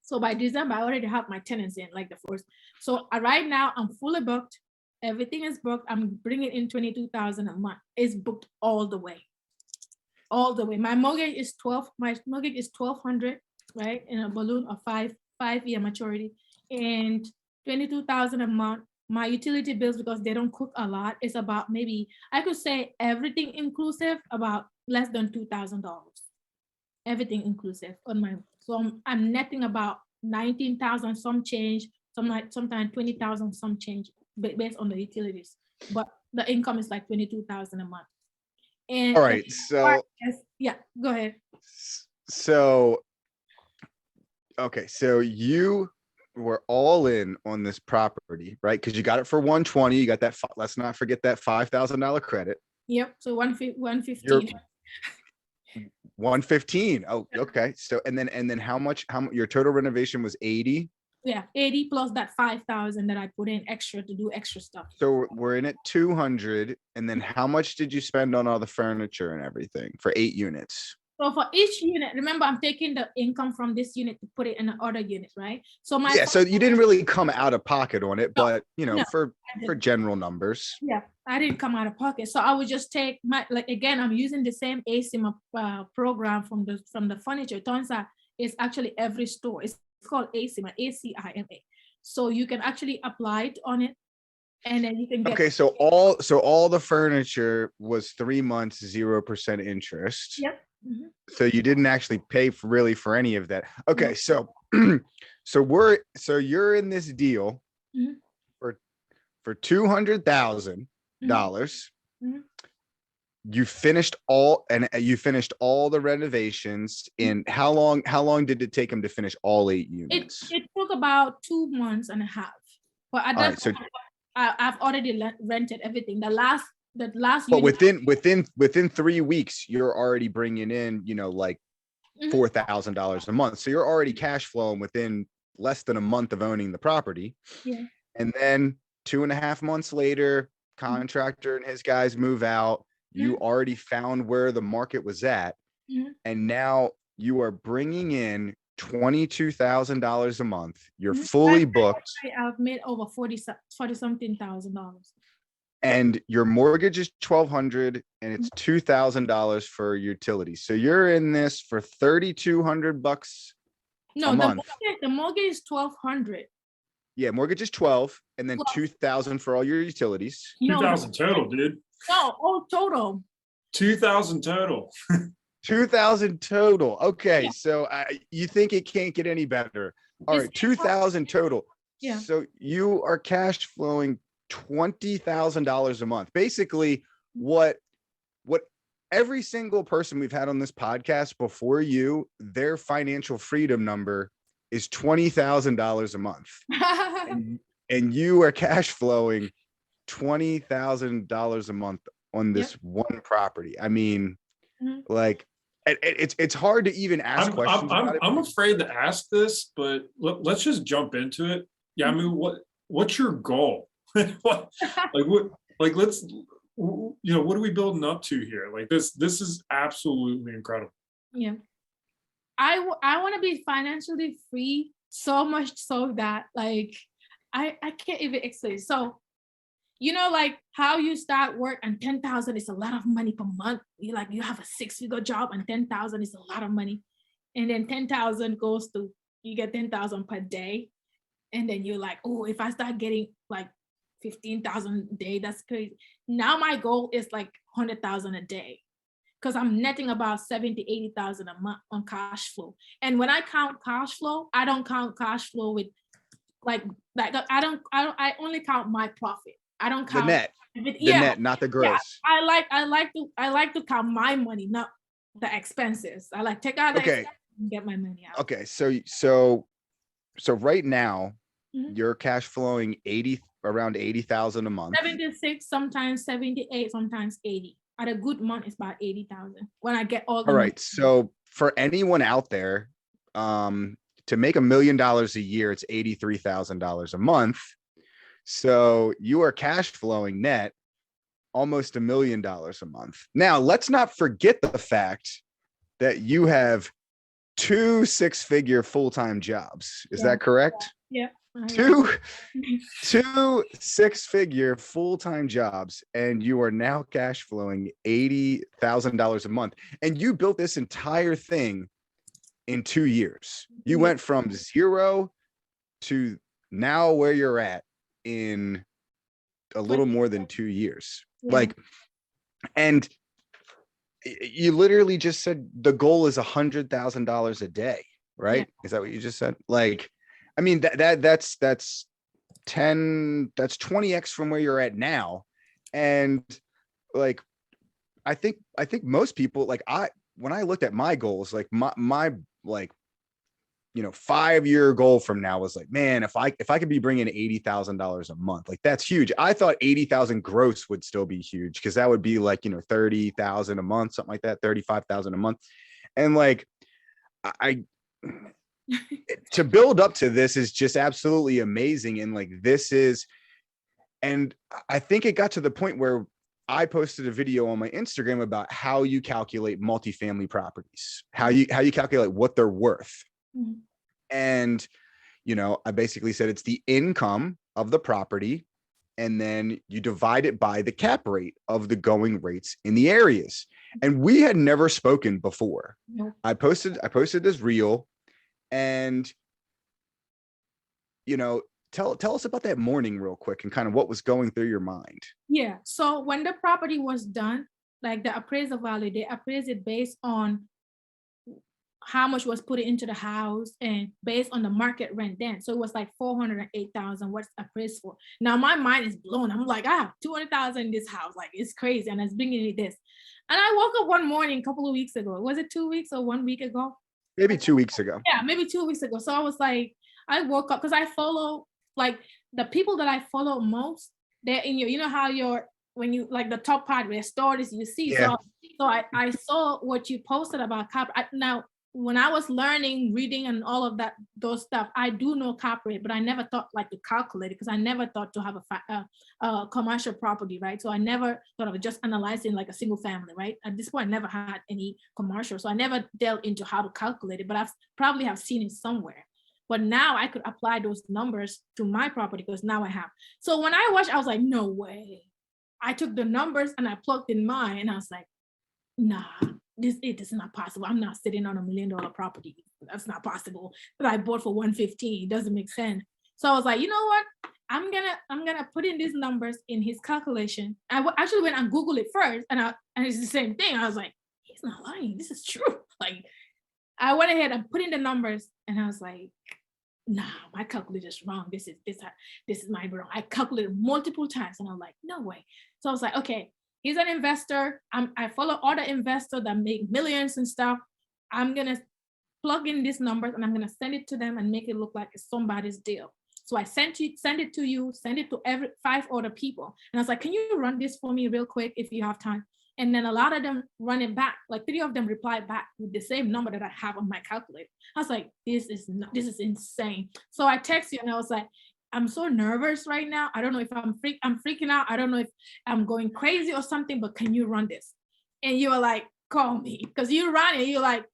So by December, I already have my tenants in, like the first. So right now, I'm fully booked. Everything is booked. I'm bringing in $22,000 a month. It's booked all the way. All the way. My mortgage is $1,200, right? In a balloon of five-year maturity, and $22,000 a month. My utility bills, because they don't cook a lot, is about maybe, I could say everything inclusive, about less than $2,000. Everything inclusive on my, so I'm netting about 19,000 some change, sometimes 20,000 some change based on the utilities. But the income is like 22,000 a month. And all right, so yeah, go ahead. So okay, so you were all in on this property, right? Because you got it for 120. You got that. Let's not forget that $5,000 credit. Yep. So 115. 115. Oh, okay. So and then how much your total renovation was 80? Yeah, 80 plus that 5,000 that I put in extra to do extra stuff. So we're in at 200. And then how much did you spend on all the furniture and everything for 8 units? So for each unit, remember, I'm taking the income from this unit to put it in the other units, right? So so you didn't really come out of pocket on it, but no, for general numbers. Yeah, I didn't come out of pocket. So I would just take again, I'm using the same ACIMA program from the furniture. It turns out it's actually every store. It's called ACIMA, ACIMA. So you can actually apply it on it. and then you can get. Okay, so all the furniture was 3 months, 0% interest. Yep. Mhm. So you didn't actually pay really for any of that. Okay, No. so you're in this deal Mhm. for $200,000. Mhm. You finished all the renovations in how long did it take them to finish all 8 units? It took about 2.5 months. But at All that right, so point, I've already rented everything. The last but unit. within 3 weeks, you're already bringing in, like Mhm. $4,000 a month. So you're already cash flowing within less than a month of owning the property. Yeah. And then 2.5 months later, contractor and his guys move out. You already found where the market was at. Mhm. And now you are bringing in $22,000 a month. You're Mhm. fully booked. I've made over 40 something thousand dollars. And your mortgage is $1,200 and it's $2,000 for utilities. So you're in this for $3,200 No, a month. the mortgage is 1,200. Yeah, mortgage is 12 and then Well- 2,000 for all your utilities. No, 2,000 total, dude. No, total. 2,000 total. 2,000 total. Okay, Yeah. so you think it can't get any better. All right, 2,000 total. Yeah. So you are cash flowing $20,000 a month. Basically, what every single person we've had on this podcast before you, their financial freedom number is $20,000 a month. And you are cash flowing $20,000 a month on this one property. I mean, like it's hard to even ask questions. I'm afraid to ask this, but let's just jump into it. Yeah, I mean, what's your goal? What are we building up to here? Like this is absolutely incredible. Yeah. I want to be financially free, so much so that like I can't even explain. So like how you start work and 10,000 is a lot of money per month. You have a 6-figure job and 10,000 is a lot of money. And then 10,000 you get 10,000 per day. And then you're like, oh, if I start getting like 15,000 a day, that's crazy. Now my goal is like 100,000 a day, because I'm netting about 70,000 to 80,000 a month on cash flow. And when I count cash flow, I don't count cash flow with I only count my profit. I don't count the net. Net, not the gross. Yeah, I like to count my money, not the expenses. I like take out the expenses and get my money out. Okay, so right now you're cash flowing around 80,000 a month. 76, sometimes 78, sometimes 80. At a good month, it's about 80,000 when I get all the all right. money. So for anyone out there, to make $1 million a year, it's $83,000 a month. So you are cash flowing net almost $1 million a month. Now, let's not forget the fact that you have 2 6-figure full-time jobs. Is that correct? Yeah. 2 6-figure full-time jobs, and you are now cash flowing $80,000 a month. And you built this entire thing in 2 years. You went from 0 to now where you're at in a little more than 2 years. Yeah. And you literally just said the goal is $100,000 a day, right? Is that what you just said? I mean, that's 20x from where you're at now. And I think most people, when I looked at my goals, my 5-year goal from now was man, if I could be bringing $80,000 a month, that's huge. I thought 80,000 gross would still be huge, because that would be 30,000 a month, something like that, 35,000 a month. And I to build up to this is just absolutely amazing. And and I think it got to the point where I posted a video on my Instagram about how you calculate multifamily properties, how you calculate what they're worth. Mm-hmm. And, I basically said it's the income of the property, and then you divide it by the cap rate of the going rates in the areas. And we had never spoken before. Nope. I posted this reel, and, tell us about that morning real quick and kind of what was going through your mind. Yeah. So when the property was done, like the appraisal value, they appraised it based on how much was put into the house and based on the market rent then. So it was like 408,000 what's appraised for. Now my mind is blown. I'm like, I have 200,000 in this house. Like it's crazy. And it's bringing me this. And I woke up one morning a couple of weeks ago. Was it 2 weeks or 1 week ago? Maybe 2 weeks ago. Yeah, maybe 2 weeks ago. So I was like, I woke up because I follow like the people that I follow most, they're in your, you know how your, when you like the top part where stories you see. Yeah. So I saw what you posted about cap. Now, when I was learning, reading and all of that, those stuff, I do know cap rate, but I never thought like to calculate it because I never thought to have a commercial property, right? So I never thought of just analyzing like a single family, right? At this point, I never had any commercial. So I never delved into how to calculate it, but I've probably have seen it somewhere. But now I could apply those numbers to my property because now I have. So when I watched, I was like, no way. I took the numbers and I plugged in mine and I was like, nah, it is not possible. I'm not sitting on $1 million property. That's not possible. That I bought for 115. It doesn't make sense. So I was like, you know what? I'm gonna put in these numbers in his calculation. I actually went and Googled it first, and it's the same thing. I was like, he's not lying. This is true. Like, I went ahead and put in the numbers, and I was like, nah, my calculator is wrong. This is my wrong. I calculated multiple times, and I'm like, no way. So I was like, okay. He's an investor. I follow other investors that make millions and stuff. I'm gonna plug in these numbers and I'm gonna send it to them and make it look like it's somebody's deal. So I send it to you, send it to every 5 other people. And I was like, can you run this for me real quick if you have time? And then a lot of them run it back. Like 3 of them replied back with the same number that I have on my calculator. I was like, this is insane. So I text you and I was like, I'm so nervous right now. I don't know if I'm freaking out. I don't know if I'm going crazy or something, but can you run this? And you were like, call me. Because you run it, you're like,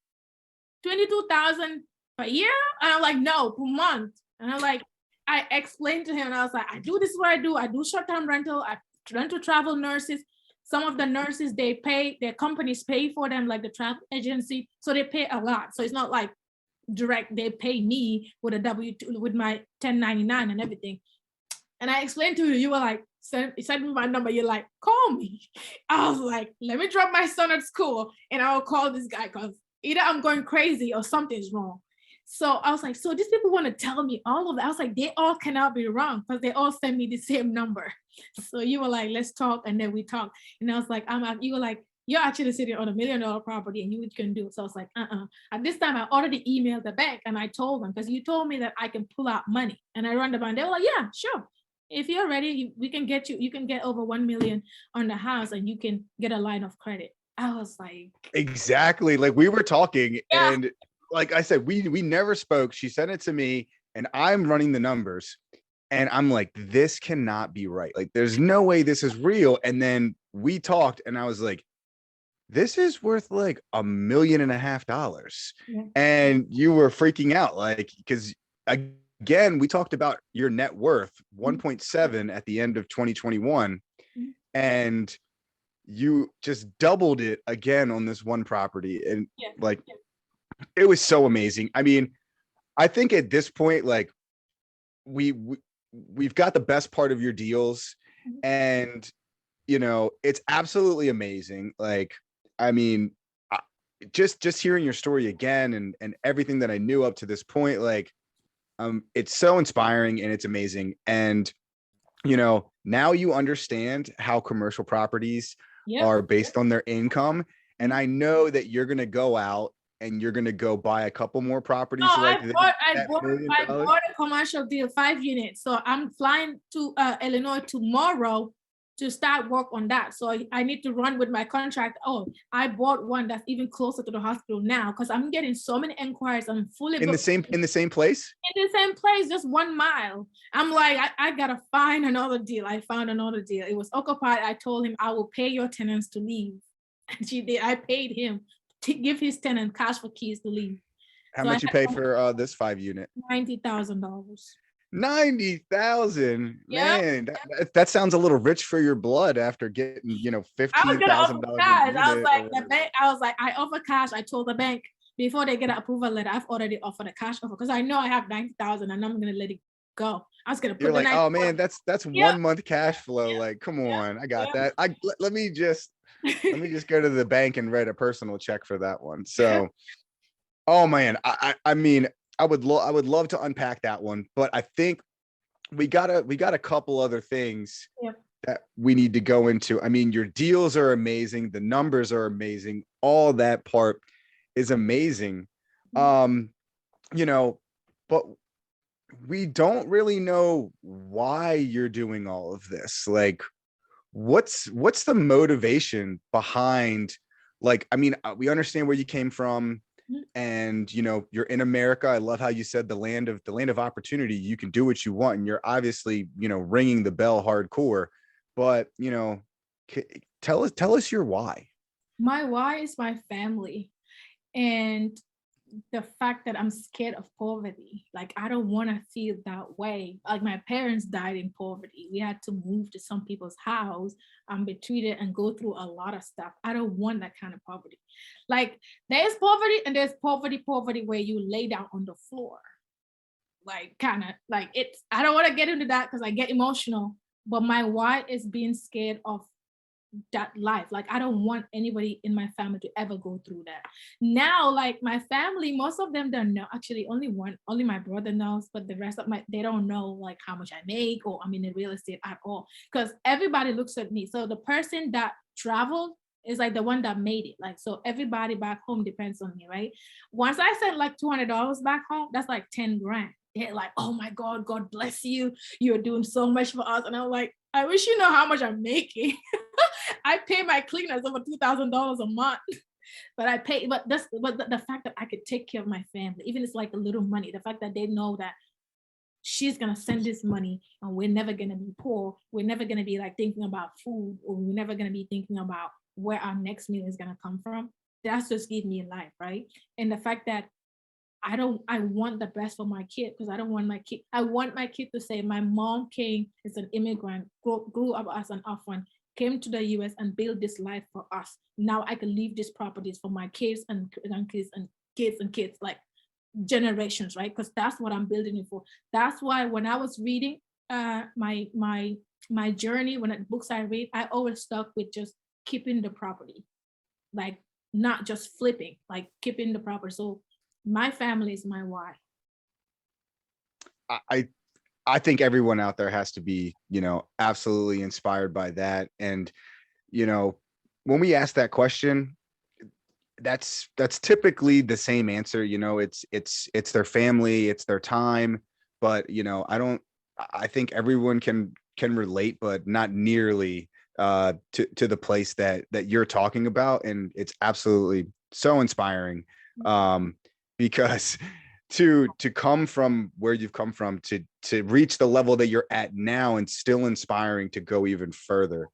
22,000 per year? And I'm like, no, per month. And I'm like, I explained to him and I was like, I do this is what I do. I do short-term rental. I rent to travel nurses. Some of the nurses, they pay, their companies pay for them, like the travel agency. So they pay a lot. So it's not like direct, they pay me with a W-2, with my 1099 and everything. And I explained to you, you were like, send me my number. You're like, call me. I was like, let me drop my son at school and I'll call this guy because either I'm going crazy or something's wrong. So I was like, so these people want to tell me all of that. I was like, they all cannot be wrong because they all send me the same number. So you were like, let's talk. And then we talked. And I was like, you were like, you're actually sitting on $1 million property and you can do it. So I was like, At this time, I already emailed the bank and I told them, because you told me that I can pull out money. And I run the bank. They were like, yeah, sure. If you're ready, we can get you can get over 1 million on the house and you can get a line of credit. I was like, exactly. Like we were talking and like I said, we never spoke. She sent it to me and I'm running the numbers and I'm like, this cannot be right. Like, there's no way this is real. And then we talked and I was like, this is worth like $1.5 million. Yeah. And you were freaking out, like, because again, we talked about your net worth, 1.7 at the end of 2021. Mm-hmm. And you just doubled it again on this one property. And it was so amazing. I mean, I think at this point, like we've got the best part of your deals, and you know, it's absolutely amazing. Like, I mean, just hearing your story again and everything that I knew up to this point, like, it's so inspiring and it's amazing. And, you know, now you understand how commercial properties are based on their income. And I know that you're going to go out and you're going to go buy a couple more properties. I bought a commercial deal, 5 units. So I'm flying to Illinois tomorrow to start work on that. So I need to run with my contract. Oh, I bought one that's even closer to the hospital now because I'm getting so many inquiries. I'm fully in the same place. In the same place, just 1 mile. I'm like, I gotta find another deal. I found another deal. It was occupied. I told him I will pay your tenants to leave, and she did. I paid him to give his tenant cash for keys to leave. How much you pay for this 5 unit? $90,000. 90,000, man. That sounds a little rich for your blood after getting, you know, $15,000. I was like, I offer cash. I told the bank before they get an approval letter, I've already offered a cash offer because I know I have 90,000 and I'm gonna let it go. I was gonna put You're the like, night. oh man, that's Yeah. 1 month cash flow. Yeah. Like, come Yeah. on, I got Yeah. that. Let me just go to the bank and write a personal check for that one. So, oh man, I mean, I would love to unpack that one, but I think we got a couple other things Yep. that we need to go into. I mean, your deals are amazing, the numbers are amazing, all that part is amazing. You know, but we don't really know why you're doing all of this. Like, what's the motivation behind, like, I mean, we understand where you came from, and you're in America. I love how you said the land of opportunity. You can do what you want, and you're obviously ringing the bell hardcore. But tell us your why. My why is my family, and the fact that I'm scared of poverty. Like, I don't want to feel that way. Like, my parents died in poverty. We had to move to some people's house and be treated and go through a lot of stuff. I don't want that kind of poverty. Like, there's poverty, and there's poverty where you lay down on the floor. Like, kind of like, it's, I don't want to get into that because I get emotional. But my why is being scared of that life. Like, I don't want anybody in my family to ever go through that. Now, like, my family, most of them don't know. Actually, only my brother knows, but the rest of they don't know like how much I make or I'm in the real estate at all. Because everybody looks at me. So the person that traveled is like the one that made it. Like, so everybody back home depends on me, right? Once I send like $200 back home, that's like 10 grand. They're like, oh my God, God bless you. You're doing so much for us. And I'm like, I wish you know how much I'm making. I pay my cleaners over $2,000 a month, but the fact that I could take care of my family, even if it's like a little money, the fact that they know that she's gonna send this money and we're never gonna be poor, we're never gonna be like thinking about food, or we're never gonna be thinking about where our next meal is gonna come from. That's just give me life, right? And the fact that I want the best for my kid, because I want my kid to say my mom came as an immigrant, grew up as an orphan, came to the US and built this life for us. Now I can leave these properties for my kids and grandkids and kids and kids, like generations, right? Because that's what I'm building it for. That's why when I was reading my journey, books I read, I always stuck with just keeping the property, like not just flipping, like keeping the property. So my family is my why. I think everyone out there has to be, absolutely inspired by that. And, when we ask that question, that's typically the same answer. It's their family, it's their time. But, I think everyone can relate, but not nearly to the place that you're talking about. And it's absolutely so inspiring. Because to come from where you've come from to reach the level that you're at now and still inspiring to go even further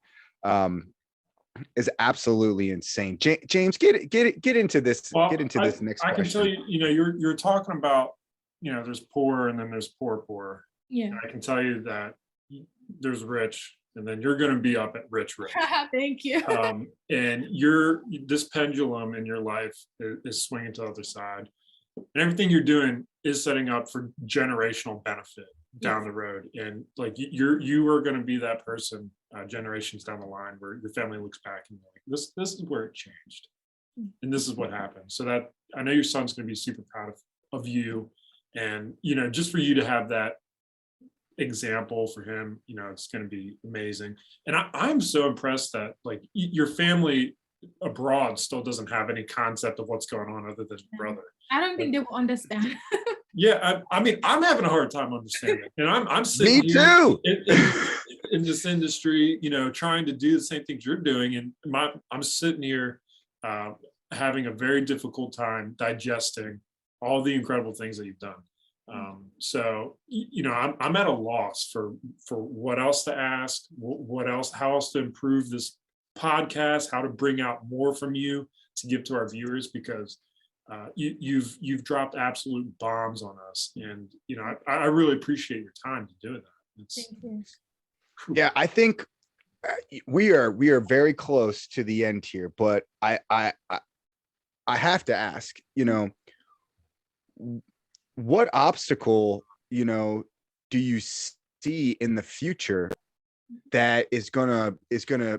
is absolutely insane. James, get into this. Well, get into this next I question. can tell you, you're talking about, there's poor and then there's poor. Yeah. And I can tell you that there's rich, and then you're going to be up at rich. Thank you. And this pendulum in your life is swinging to the other side. And everything you're doing is setting up for generational benefit down the road. And like you are going to be that person generations down the line where your family looks back and like, this is where it changed. And this is what happened. So that I know your son's going to be super proud of you. And, just for you to have that example for him, it's going to be amazing. And I'm so impressed that like your family abroad still doesn't have any concept of what's going on other than brother. I don't think they will understand. Yeah, I mean, I'm having a hard time understanding, and I'm sitting Me too. in this industry, trying to do the same things you're doing, and I'm sitting here having a very difficult time digesting all the incredible things that you've done. So, I'm at a loss for what else to ask, how else to improve this podcast, how to bring out more from you to give to our viewers, because you've dropped absolute bombs on us, and I really appreciate your time to do that. Thank you. Yeah, I think we are very close to the end here, but I have to ask, what obstacle do you see in the future that is gonna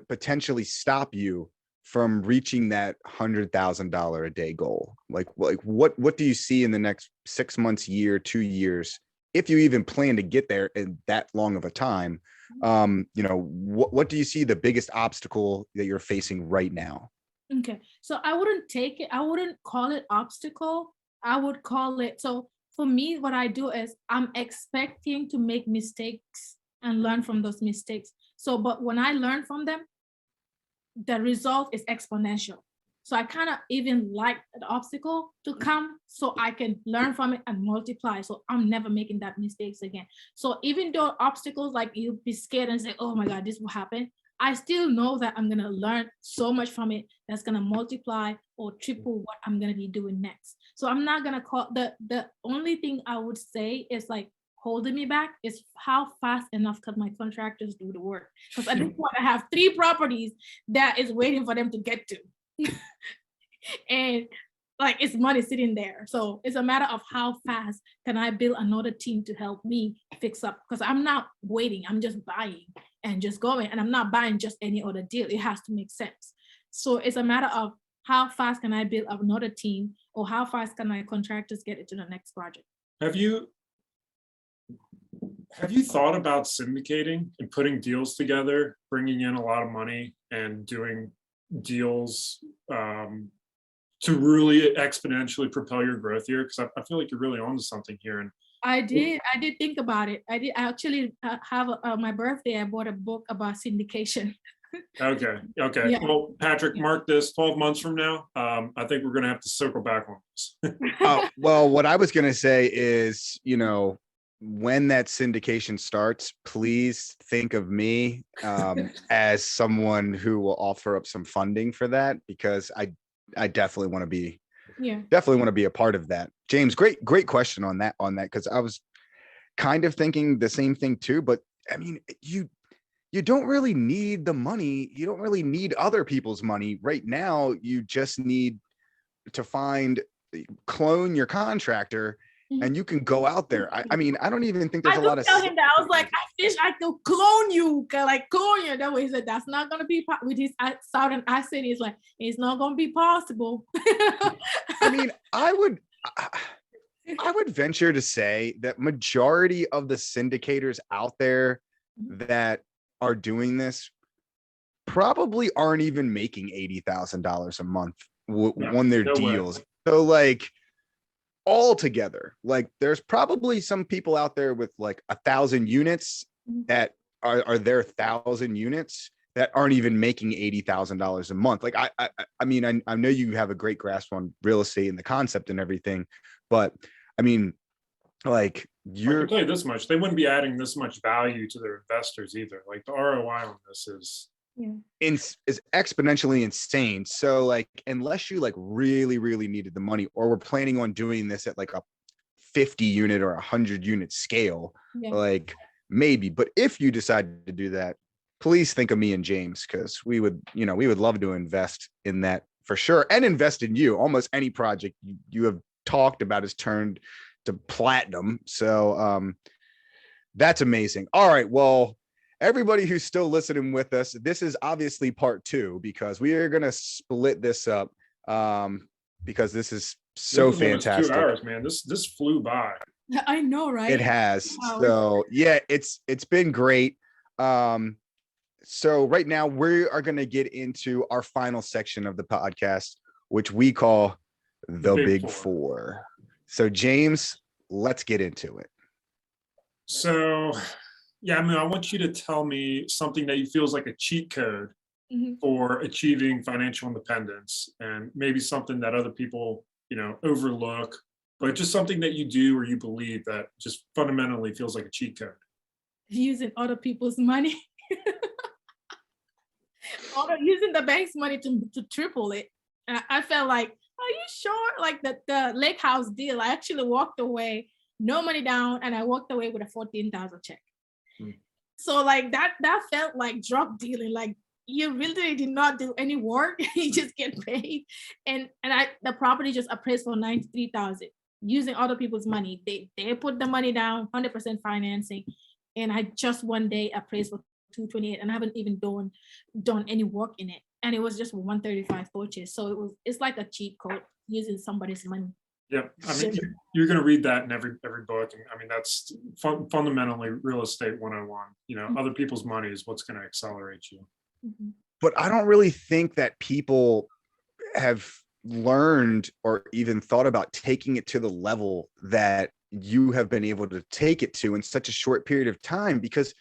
potentially stop you from reaching that $100,000 a day goal? Like what do you see in the next 6 months, year, 2 years, if you even plan to get there in that long of a time? What do you see the biggest obstacle that you're facing right now? Okay, so I wouldn't call it obstacle. I would call it, so for me, what I do is I'm expecting to make mistakes and learn from those mistakes. So, but when I learn from them, the result is exponential. So I kind of even like the obstacle to come so I can learn from it and multiply. So I'm never making that mistakes again. So even though obstacles, like you'll be scared and say, oh my God, this will happen, I still know that I'm gonna learn so much from it that's gonna multiply or triple what I'm gonna be doing next. So I'm not gonna call, the only thing I would say is like holding me back is how fast enough can my contractors do the work. Because at this point I have 3 properties that is waiting for them to get to. And like it's money sitting there. So it's a matter of how fast can I build another team to help me fix up, because I'm not waiting, I'm just buying and just going, and I'm not buying just any other deal. It has to make sense. So it's a matter of how fast can I build another team, or how fast can my contractors get into the next project. Have you thought about syndicating and putting deals together, bringing in a lot of money and doing deals to really exponentially propel your growth here? Because I feel like you're really onto something here. And I did think about it. I actually have my birthday, I bought a book about syndication. Okay. Yeah. Well, Patrick, mark this 12 months from now. I think we're going to have to circle back on this. Well, what I was going to say is, when that syndication starts, please think of me as someone who will offer up some funding for that, because I definitely want to be a part of that. James, great question on that, because I was kind of thinking the same thing too. But I mean, you don't really need the money. You don't really need other people's money right now. You just need to clone your contractor, and you can go out there. I mean, I don't even think there's a lot of. Tell him that I was like, I could clone you, clone you. That way he said that's not gonna be with his southern accent. He's like, it's not gonna be possible. I mean, I would venture to say that majority of the syndicators out there that are doing this probably aren't even making $80,000 a month on their deals. So like, all together, like there's probably some people out there with like 1,000 units that are their 1,000 units that aren't even making $80,000 a month. Like I mean, I know you have a great grasp on real estate and the concept and everything, but I mean, like I can tell you this much, they wouldn't be adding this much value to their investors either. Like the ROI on this is exponentially insane. So like, unless you like really needed the money, or we're planning on doing this at like a 50 unit or 100 unit scale, like maybe. But if you decide to do that, please think of me and James, because we would love to invest in that for sure, and invest in you. Almost any project you have talked about is turned to platinum. So that's amazing. All right, well, everybody who's still listening with us, this is obviously part 2, because we are going to split this up because this is so fantastic. 2 hours, man. This flew by. I know, right? It has. Wow. So yeah, it's been great. So right now we are going to get into our final section of the podcast, which we call the Big Four. So James, let's get into it. So yeah, I mean, I want you to tell me something that you feel is like a cheat code for achieving financial independence, and maybe something that other people, overlook, but just something that you do or you believe that just fundamentally feels like a cheat code. Using other people's money. Using the bank's money to triple it. And I felt like, are you sure? Like the lake house deal, I actually walked away, no money down, and I walked away with a $14,000 check. So like that felt like drug dealing. Like you really did not do any work. You just get paid. And the property just appraised for $93,000. using other people's money. They put the money down, 100% financing, and I just one day appraised for 228, and I haven't even done any work in it, and it was just 135 purchase. So it's like a cheat code using somebody's money. Yep. I mean, you're going to read that in every book. And I mean, that's fundamentally real estate 101. You know, other people's money is what's going to accelerate you. But I don't really think that people have learned or even thought about taking it to the level that you have been able to take it to in such a short period of time, because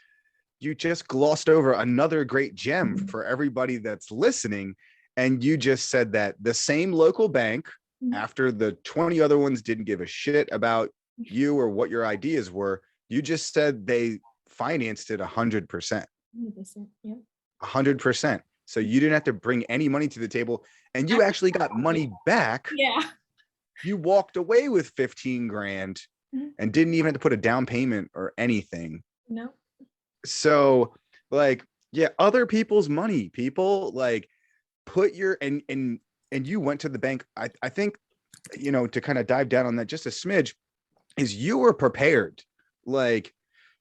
you just glossed over another great gem for everybody that's listening. And you just said that the same local bank, after the 20 other ones didn't give a shit about you or what your ideas were, you just said they financed it 100%. 100%, yeah. 100%. So you didn't have to bring any money to the table, and you actually got money back. Yeah. You walked away with 15 grand and didn't even have to put a down payment or anything. No. So like, yeah, other people's money, people, like, put your, and you went to the bank. I think, you know, to kind of dive down on that just a smidge, is you were prepared. Like,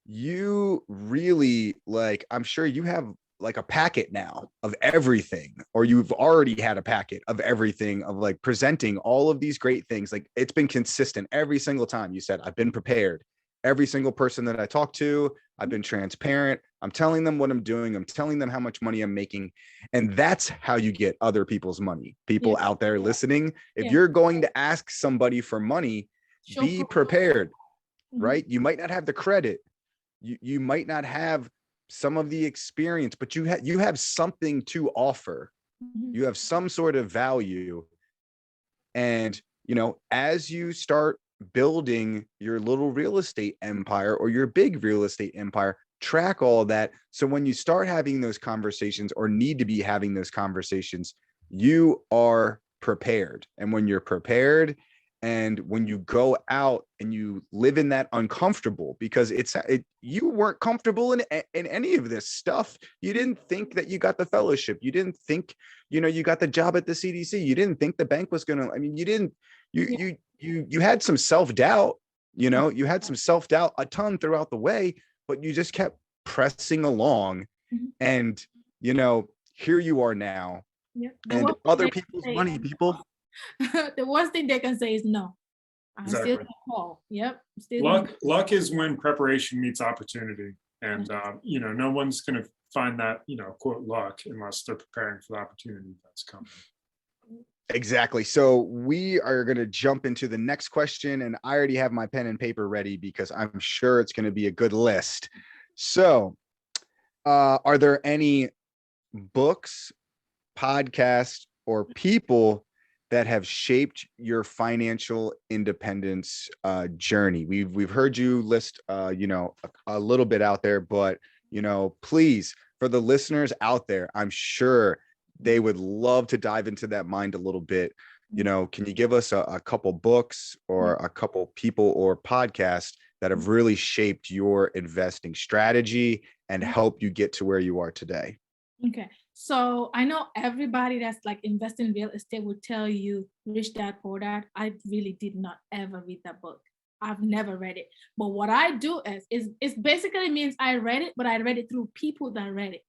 you really, like, I'm sure you have like a packet now of everything, or you've already had a packet of everything, of like presenting all of these great things. Like, it's been consistent every single time. You said, I've been prepared. Every single person that I talk to, I've been transparent. I'm telling them what I'm doing. I'm telling them how much money I'm making. And that's how you get other people's money. People out there listening, if you're going to ask somebody for money, be prepared, right? You might not have the credit. You might not have some of the experience, but you have something to offer. You have some sort of value. And, you know, as you start building your little real estate empire or your big real estate empire, track all that. So when you start having those conversations, or need to be having those conversations, you are prepared. And when you're prepared, and when you go out and you live in that uncomfortable, because you weren't comfortable in any of this stuff. You didn't think that you got the fellowship. You didn't think, you know, you got the job at the CDC. You didn't think the bank was going to, I mean, you had some self-doubt, you know, you had some self-doubt a ton throughout the way, but you just kept pressing along. And, you know, here you are now. And other people's money, people. The worst thing they can say is no. I'm still gonna call. Yep. Luck is when preparation meets opportunity. And, you know, no one's going to find that, you know, quote, luck, unless they're preparing for the opportunity that's coming. Exactly. So we are going to jump into the next question, and I already have my pen and paper ready because I'm sure it's going to be a good list. So are there any books, podcasts, or people that have shaped your financial independence journey? We've heard you list, you know, a little bit out there, but, you know, please, for the listeners out there, I'm sure they would love to dive into that mind a little bit. You know, can you give us a couple books or a couple people or podcasts that have really shaped your investing strategy and helped you get to where you are today? Okay. So I know everybody that's like investing in real estate will tell you Rich Dad Poor Dad. I really did not ever read that book. I've never read it. But what I do is basically means I read it, but I read it through people that read it.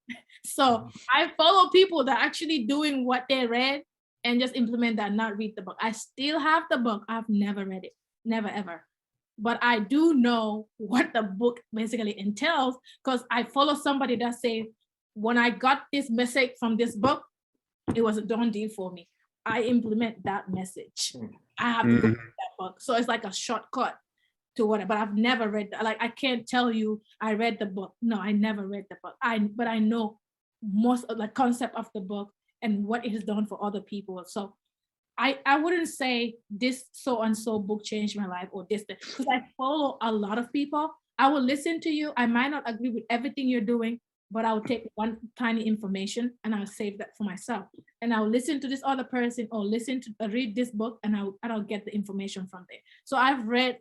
So I follow people that are actually doing what they read and just implement that, not read the book. I still have the book. I've never read it. Never, ever. But I do know what the book basically entails, because I follow somebody that says, when I got this message from this book, it was a done deal for me. I implement that message. I have to go read that book. So it's like a shortcut to what, but I've never read that. Like, I can't tell you I read the book. No, I never read the book. But I know most of the concept of the book and what it has done for other people. So I wouldn't say this so and so book changed my life or this, because I follow a lot of people. I will listen to you. I might not agree with everything you're doing, but I'll take one tiny information and I'll save that for myself. And I'll listen to this other person or read this book, and I'll get the information from there. So I've read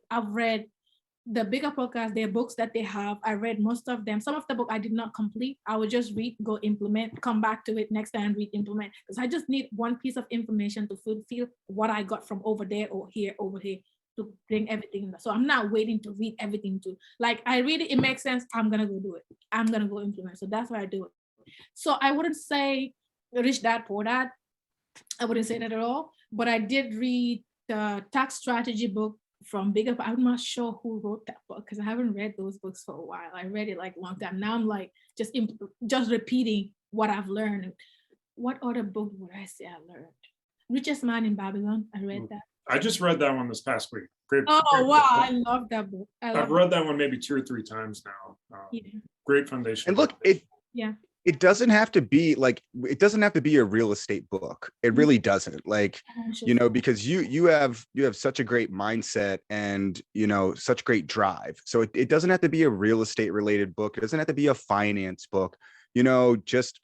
the bigger podcast, their books that they have. I read most of them. Some of the book I did not complete. I would just read, go implement, come back to it next time, read, implement. Because I just need one piece of information to fulfill what I got from over there or here, over here. to bring everything in. So I'm not waiting to read everything to, like, I read it, it makes sense, I'm gonna go do it. I'm gonna go implement. So that's why I do it. So I wouldn't say Rich Dad Poor Dad. I wouldn't say that at all. But I did read the tax strategy book from Bigger. I'm not sure who wrote that book because I haven't read those books for a while. I read it like a long time. Now I'm like just repeating what I've learned. What other book would I say I learned? Richest Man in Babylon. I read that. I just read that one this past week. Great. Oh, great wow. book. I love that book. I've read that one maybe 2 or 3 times now. Yeah. Great foundation. And look, it doesn't have to be like, it doesn't have to be a real estate book. It really doesn't. Like, you know, because you have such a great mindset and, you know, such great drive. So it doesn't have to be a real estate related book. It doesn't have to be a finance book, you know, just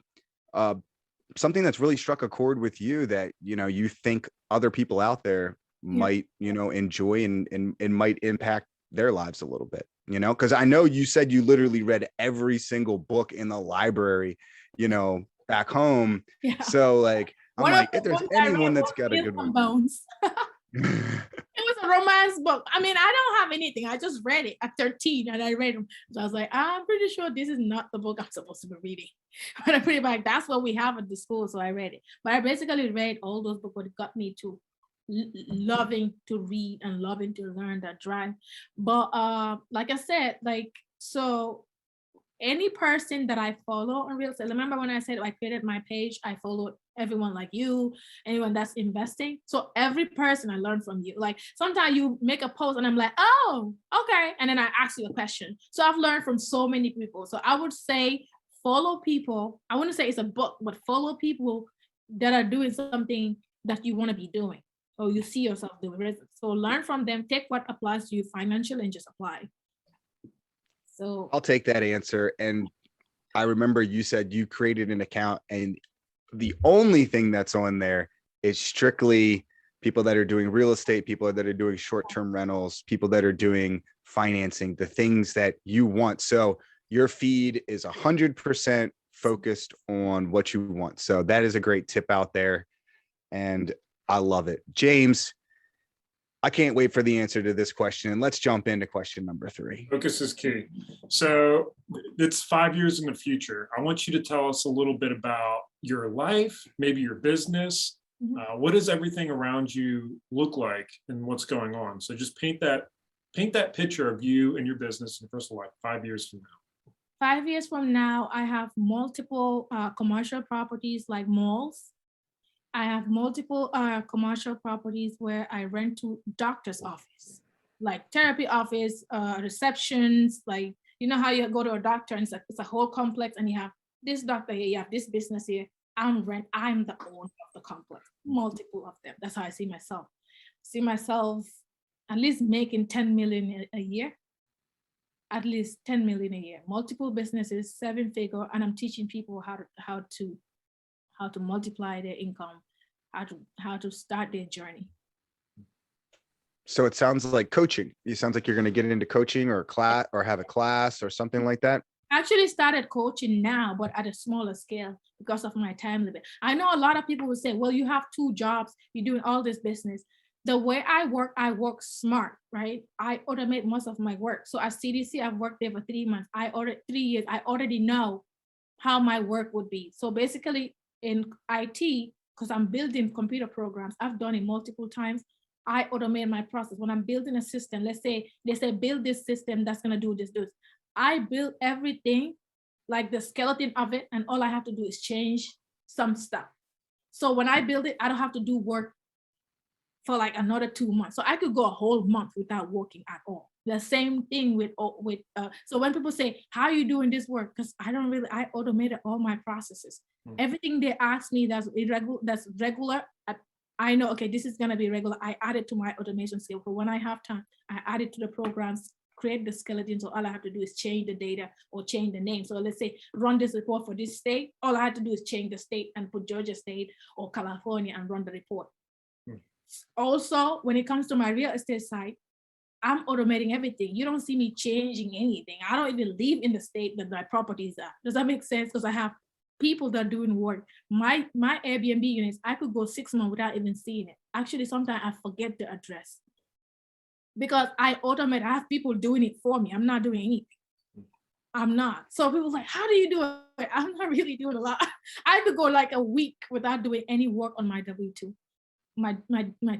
something that's really struck a chord with you that, you know, you think other people out there might, you know, enjoy and might impact their lives a little bit, you know, because I know you said you literally read every single book in the library, you know, back home. Yeah. So like, I'm like, if there's anyone that's got a good one. Bones. It was a romance book. I mean, I don't have anything. I just read it at 13 and I read them. So I was like, I'm pretty sure this is not the book I'm supposed to be reading. But I'm pretty like, that's what we have at the school. So I read it. But I basically read all those books, what got me to loving to read and loving to learn, that drive. But like I said, like, so any person that I follow on real estate, remember when I said I created my page, I followed everyone like you, anyone that's investing. So every person I learn from you. Like sometimes you make a post and I'm like, oh, okay. And then I ask you a question. So I've learned from so many people. So I would say follow people. I wouldn't say it's a book, but follow people that are doing something that you want to be doing or you see yourself doing. So learn from them, take what applies to you financially and just apply. So I'll take that answer. And I remember you said you created an account and the only thing that's on there is strictly people that are doing real estate, people that are doing short-term rentals, people that are doing financing, the things that you want. So your feed is 100% focused on what you want. So that is a great tip out there. And I love it. James, I can't wait for the answer to this question. And let's jump into question number 3. Focus is key. So it's 5 years in the future. I want you to tell us a little bit about your life, maybe your business. What does everything around you look like and what's going on? So just paint that picture of you and your business and personal life 5 years from now. 5 years from now, I have multiple commercial properties like malls. I have multiple commercial properties where I rent to doctor's office, like therapy office, receptions, like, you know how you go to a doctor and it's a whole complex and you have this doctor here, you have this business here. I'm the owner of the complex, multiple of them. That's how I see myself. At least making 10 million a year, at least 10 million a year, multiple businesses, 7-figure, and I'm teaching people how to multiply their income, how to start their journey. So it sounds like coaching. It sounds like you're going to get into coaching or class or have a class or something like that. I actually started coaching now, but at a smaller scale because of my time limit. I know a lot of people will say, well, you have 2 jobs, you're doing all this business. The way I work smart, right? I automate most of my work. So at CDC, I've worked there for 3 months. 3 years. I already know how my work would be. So basically in IT, because I'm building computer programs, I've done it multiple times. I automate my process. When I'm building a system, let's say they say, build this system that's gonna do this. I build everything, like the skeleton of it, and all I have to do is change some stuff. So when I build it, I don't have to do work for like another 2 months. So I could go a whole month without working at all. The same thing with so when people say, how are you doing this work? Because I automated all my processes. Everything they ask me that's regular, I know, okay, this is gonna be regular. I add it to my automation skill. But when I have time, I add it to the programs, create the skeleton. So all I have to do is change the data or change the name. So let's say run this report for this state. All I had to do is change the state and put Georgia State or California and run the report. Also, when it comes to my real estate side, I'm automating everything. You don't see me changing anything. I don't even live in the state that my properties are. Does that make sense? Because I have people that are doing work. My Airbnb units, I could go 6 months without even seeing it. Actually, sometimes I forget the address. because I automate. I have people doing it for me. I'm not doing anything. I'm not. So people like, how do you do it? I'm not really doing a lot. I could go like a week without doing any work on my W-2, my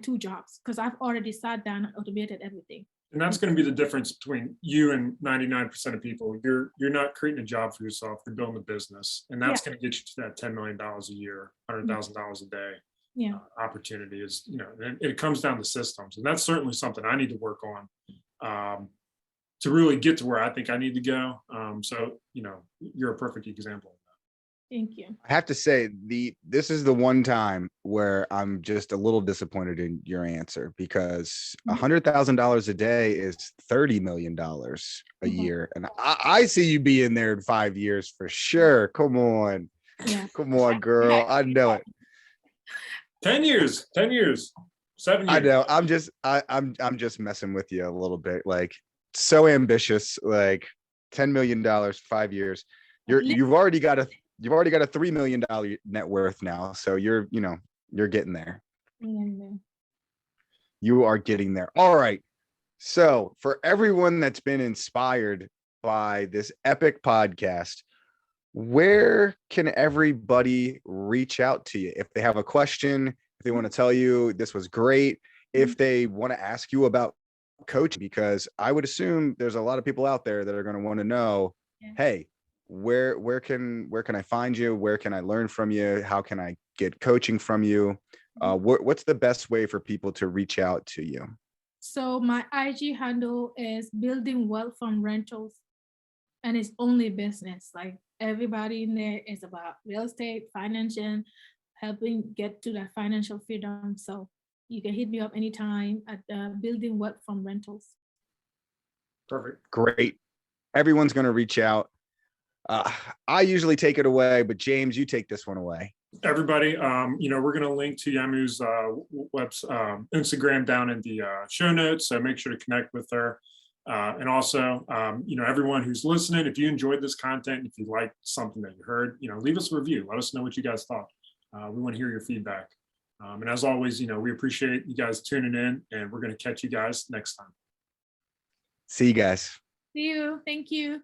2 jobs, because I've already sat down and automated everything. And that's going to be the difference between you and 99% of people. You're not creating a job for yourself. You're building a business, and that's going to get you to that $10 million a year, $100,000 a day. Yeah. Opportunity is, it comes down to systems, and that's certainly something I need to work on to really get to where I think I need to go. So, you're a perfect example of that. Thank you. I have to say this is the one time where I'm just a little disappointed in your answer, because $100,000 a day is $30 million a year. And I see you being there in 5 years for sure. Come on. Yeah. Come on, girl. I know it. 10 years, 7 years. I know. I'm just messing with you a little bit. Like, so ambitious, like $10 million, 5 years. You've already got a $3 million net worth now. So you're getting there. You are getting there. All right. So for everyone that's been inspired by this epic podcast, where can everybody reach out to you if they have a question, if they want to tell you this was great, if they want to ask you about coaching? Because I would assume there's a lot of people out there that are going to want to know, hey, where can I find you? Where can I learn from you? How can I get coaching from you? What's the best way for people to reach out to you? So my IG handle is Building Wealth from Rentals, and it's only business. Like, everybody in there is about real estate, financial, helping get to that financial freedom. So you can hit me up anytime at Building Wealth from Rentals. Perfect. Great. Everyone's going to reach out. I usually take it away, but James, you take this one away. Everybody, we're going to link to Yaamu's Instagram down in the show notes. So make sure to connect with her. And also, everyone who's listening, if you enjoyed this content, if you liked something that you heard, leave us a review. Let us know what you guys thought. We want to hear your feedback. And as always, we appreciate you guys tuning in, and we're going to catch you guys next time. See you guys. See you. Thank you.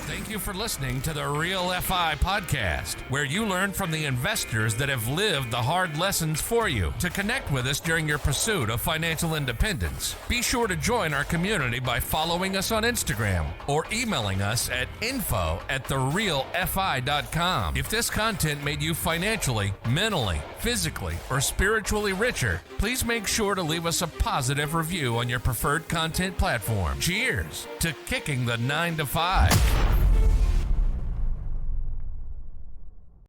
Thank you for listening to the Real FI podcast, where you learn from the investors that have lived the hard lessons for you. To connect with us during your pursuit of financial independence, be sure to join our community by following us on Instagram or emailing us at info@therealfi.com. If this content made you financially, mentally, physically, or spiritually richer, please make sure to leave us a positive review on your preferred content platform. Cheers to kicking the 9 to 5.